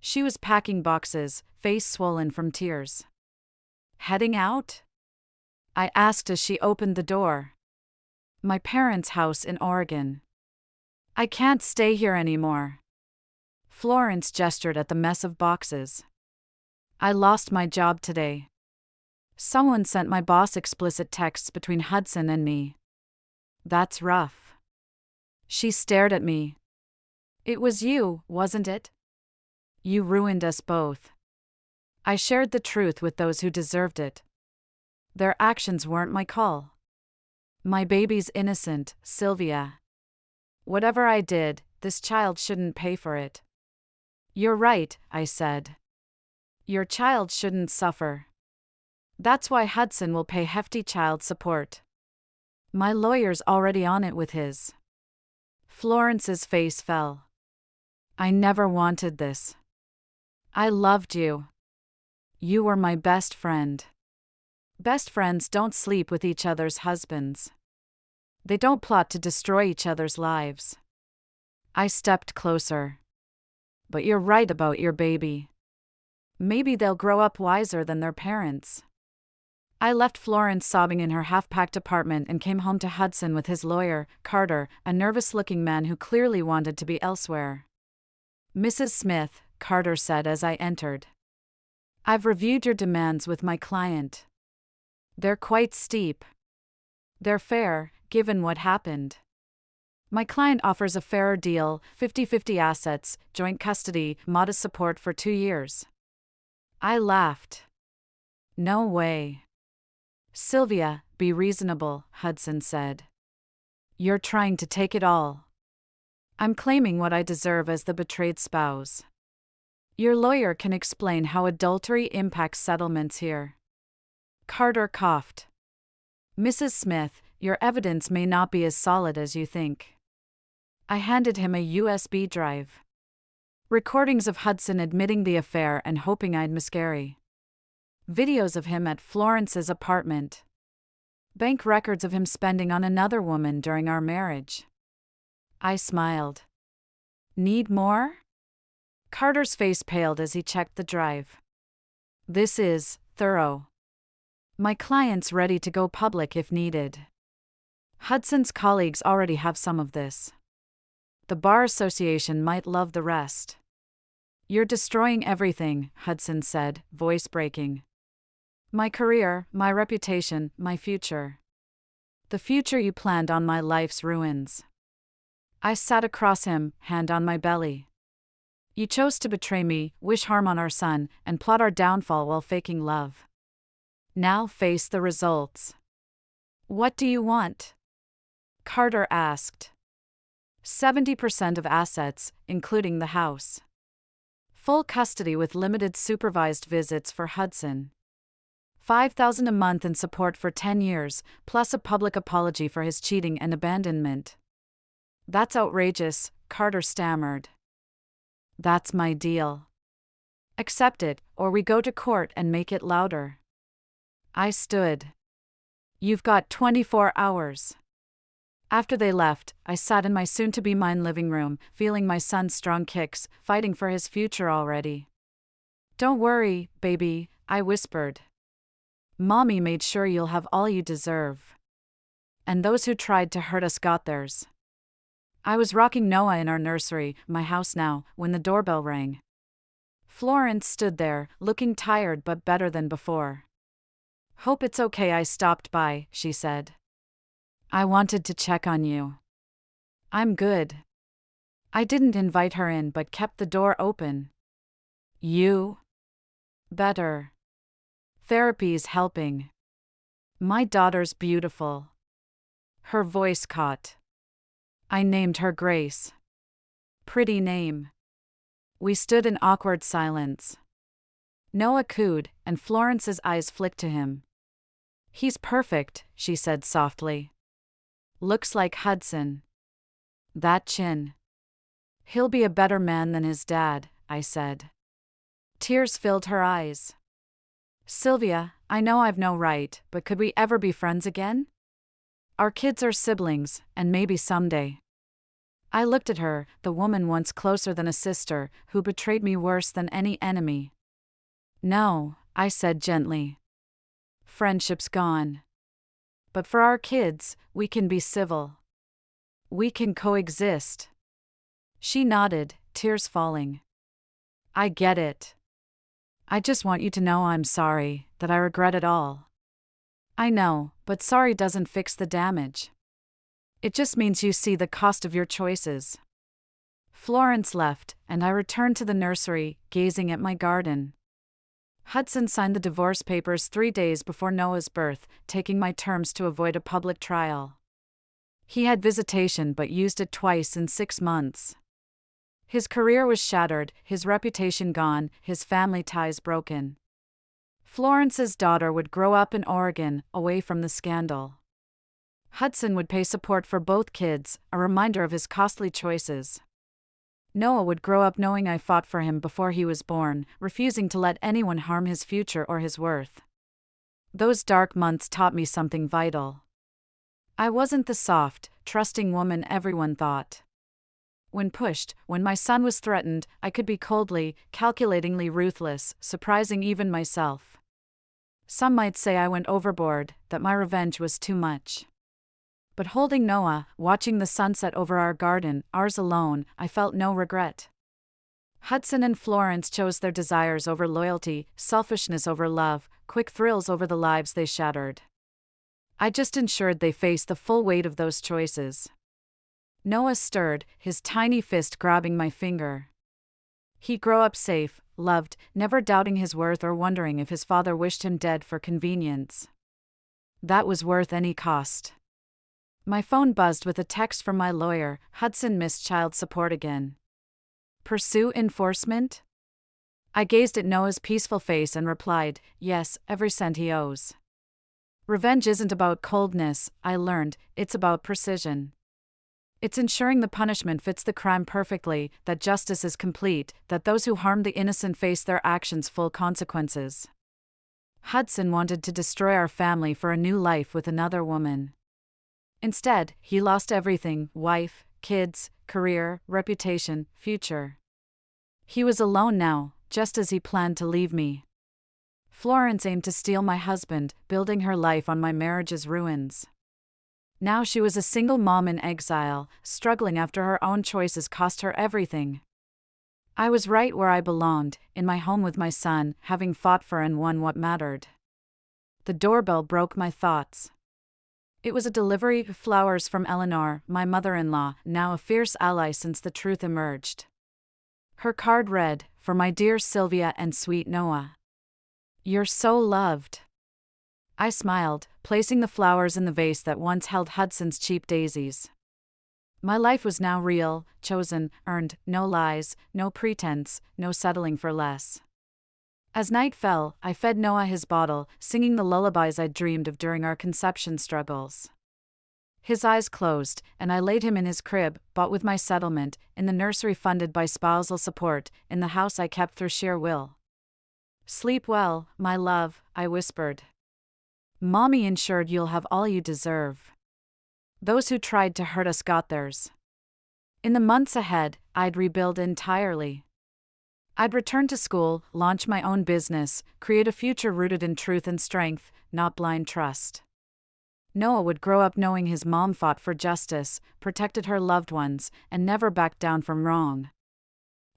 She was packing boxes, face swollen from tears. Heading out? I asked as she opened the door. My parents' house in Oregon. I can't stay here anymore. Florence gestured at the mess of boxes. I lost my job today. Someone sent my boss explicit texts between Hudson and me. That's rough. She stared at me. It was you, wasn't it? You ruined us both. I shared the truth with those who deserved it. Their actions weren't my call. My baby's innocent, Sylvia. Whatever I did, this child shouldn't pay for it. You're right, I said. Your child shouldn't suffer. That's why Hudson will pay hefty child support. My lawyer's already on it with his. Florence's face fell. I never wanted this. I loved you. You were my best friend. Best friends don't sleep with each other's husbands. They don't plot to destroy each other's lives. I stepped closer. But you're right about your baby. Maybe they'll grow up wiser than their parents. I left Florence sobbing in her half-packed apartment and came home to Hudson with his lawyer, Carter, a nervous-looking man who clearly wanted to be elsewhere. Mrs. Smith, Carter said as I entered. I've reviewed your demands with my client. They're quite steep. They're fair, given what happened. My client offers a fairer deal, 50-50 assets, joint custody, modest support for 2 years. I laughed. No way. Sylvia, be reasonable, Hudson said. You're trying to take it all. I'm claiming what I deserve as the betrayed spouse. Your lawyer can explain how adultery impacts settlements here. Carter coughed. Mrs. Smith, your evidence may not be as solid as you think. I handed him a USB drive. Recordings of Hudson admitting the affair and hoping I'd miscarry. Videos of him at Florence's apartment. Bank records of him spending on another woman during our marriage. I smiled. Need more? Carter's face paled as he checked the drive. This is thorough. My client's ready to go public if needed. Hudson's colleagues already have some of this. The Bar Association might love the rest. You're destroying everything, Hudson said, voice breaking. My career, my reputation, my future. The future you planned on my life's ruins. I sat across him, hand on my belly. You chose to betray me, wish harm on our son, and plot our downfall while faking love. Now face the results. What do you want? Carter asked. 70% of assets, including the house. Full custody with limited supervised visits for Hudson. $5,000 a month in support for 10 years, plus a public apology for his cheating and abandonment. That's outrageous, Carter stammered. That's my deal. Accept it, or we go to court and make it louder. I stood. You've got 24 hours. After they left, I sat in my soon-to-be-mine living room, feeling my son's strong kicks, fighting for his future already. Don't worry, baby, I whispered. Mommy made sure you'll have all you deserve. And those who tried to hurt us got theirs. I was rocking Noah in our nursery, my house now, when the doorbell rang. Florence stood there, looking tired but better than before. Hope it's okay I stopped by, she said. I wanted to check on you. I'm good. I didn't invite her in but kept the door open. You? Better. Therapy's helping. My daughter's beautiful. Her voice caught. I named her Grace. Pretty name. We stood in awkward silence. Noah cooed, and Florence's eyes flicked to him. He's perfect, she said softly. Looks like Hudson. That chin. He'll be a better man than his dad, I said. Tears filled her eyes. Sylvia, I know I've no right, but could we ever be friends again? Our kids are siblings, and maybe someday. I looked at her, the woman once closer than a sister, who betrayed me worse than any enemy. No, I said gently. Friendship's gone. But for our kids, we can be civil. We can coexist. She nodded, tears falling. I get it. I just want you to know I'm sorry, that I regret it all. I know, but sorry doesn't fix the damage. It just means you see the cost of your choices. Florence left, and I returned to the nursery, gazing at my garden. Hudson signed the divorce papers 3 days before Noah's birth, taking my terms to avoid a public trial. He had visitation but used it twice in 6 months. His career was shattered, his reputation gone, his family ties broken. Florence's daughter would grow up in Oregon, away from the scandal. Hudson would pay support for both kids, a reminder of his costly choices. Noah would grow up knowing I fought for him before he was born, refusing to let anyone harm his future or his worth. Those dark months taught me something vital. I wasn't the soft, trusting woman everyone thought. When pushed, when my son was threatened, I could be coldly, calculatingly ruthless, surprising even myself. Some might say I went overboard, that my revenge was too much. But holding Noah, watching the sunset over our garden, ours alone, I felt no regret. Hudson and Florence chose their desires over loyalty, selfishness over love, quick thrills over the lives they shattered. I just ensured they faced the full weight of those choices. Noah stirred, his tiny fist grabbing my finger. He'd grow up safe, loved, never doubting his worth or wondering if his father wished him dead for convenience. That was worth any cost. My phone buzzed with a text from my lawyer. Hudson missed child support again. Pursue enforcement? I gazed at Noah's peaceful face and replied, yes, every cent he owes. Revenge isn't about coldness, I learned, it's about precision. It's ensuring the punishment fits the crime perfectly, that justice is complete, that those who harm the innocent face their actions' full consequences. Hudson wanted to destroy our family for a new life with another woman. Instead, he lost everything: wife, kids, career, reputation, future. He was alone now, just as he planned to leave me. Florence aimed to steal my husband, building her life on my marriage's ruins. Now she was a single mom in exile, struggling after her own choices cost her everything. I was right where I belonged, in my home with my son, having fought for and won what mattered. The doorbell broke my thoughts. It was a delivery of flowers from Eleanor, my mother-in-law, now a fierce ally since the truth emerged. Her card read, "For my dear Sylvia and sweet Noah. You're so loved." I smiled, placing the flowers in the vase that once held Hudson's cheap daisies. My life was now real, chosen, earned, no lies, no pretense, no settling for less. As night fell, I fed Noah his bottle, singing the lullabies I'd dreamed of during our conception struggles. His eyes closed, and I laid him in his crib, bought with my settlement, in the nursery funded by spousal support, in the house I kept through sheer will. Sleep well, my love, I whispered. Mommy ensured you'll have all you deserve. Those who tried to hurt us got theirs. In the months ahead, I'd rebuild entirely. I'd return to school, launch my own business, create a future rooted in truth and strength, not blind trust. Noah would grow up knowing his mom fought for justice, protected her loved ones, and never backed down from wrong.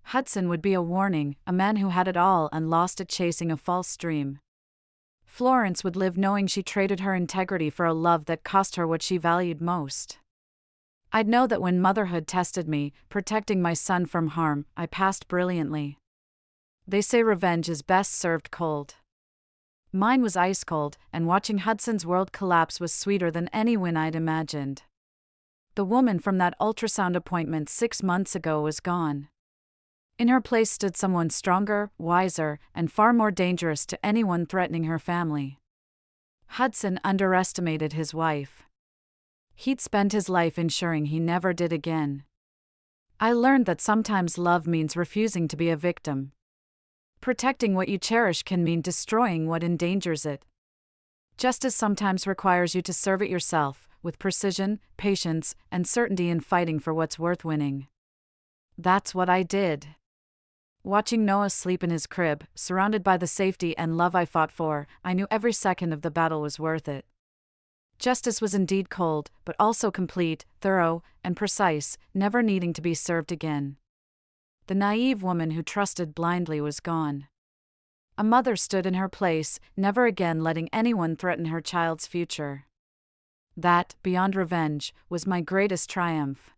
Hudson would be a warning, a man who had it all and lost it chasing a false dream. Florence would live knowing she traded her integrity for a love that cost her what she valued most. I'd know that when motherhood tested me, protecting my son from harm, I passed brilliantly. They say revenge is best served cold. Mine was ice cold, and watching Hudson's world collapse was sweeter than any win I'd imagined. The woman from that ultrasound appointment 6 months ago was gone. In her place stood someone stronger, wiser, and far more dangerous to anyone threatening her family. Hudson underestimated his wife. He'd spent his life ensuring he never did again. I learned that sometimes love means refusing to be a victim. Protecting what you cherish can mean destroying what endangers it. Justice sometimes requires you to serve it yourself, with precision, patience, and certainty in fighting for what's worth winning. That's what I did. Watching Noah sleep in his crib, surrounded by the safety and love I fought for, I knew every second of the battle was worth it. Justice was indeed cold, but also complete, thorough, and precise, never needing to be served again. The naive woman who trusted blindly was gone. A mother stood in her place, never again letting anyone threaten her child's future. That, beyond revenge, was my greatest triumph.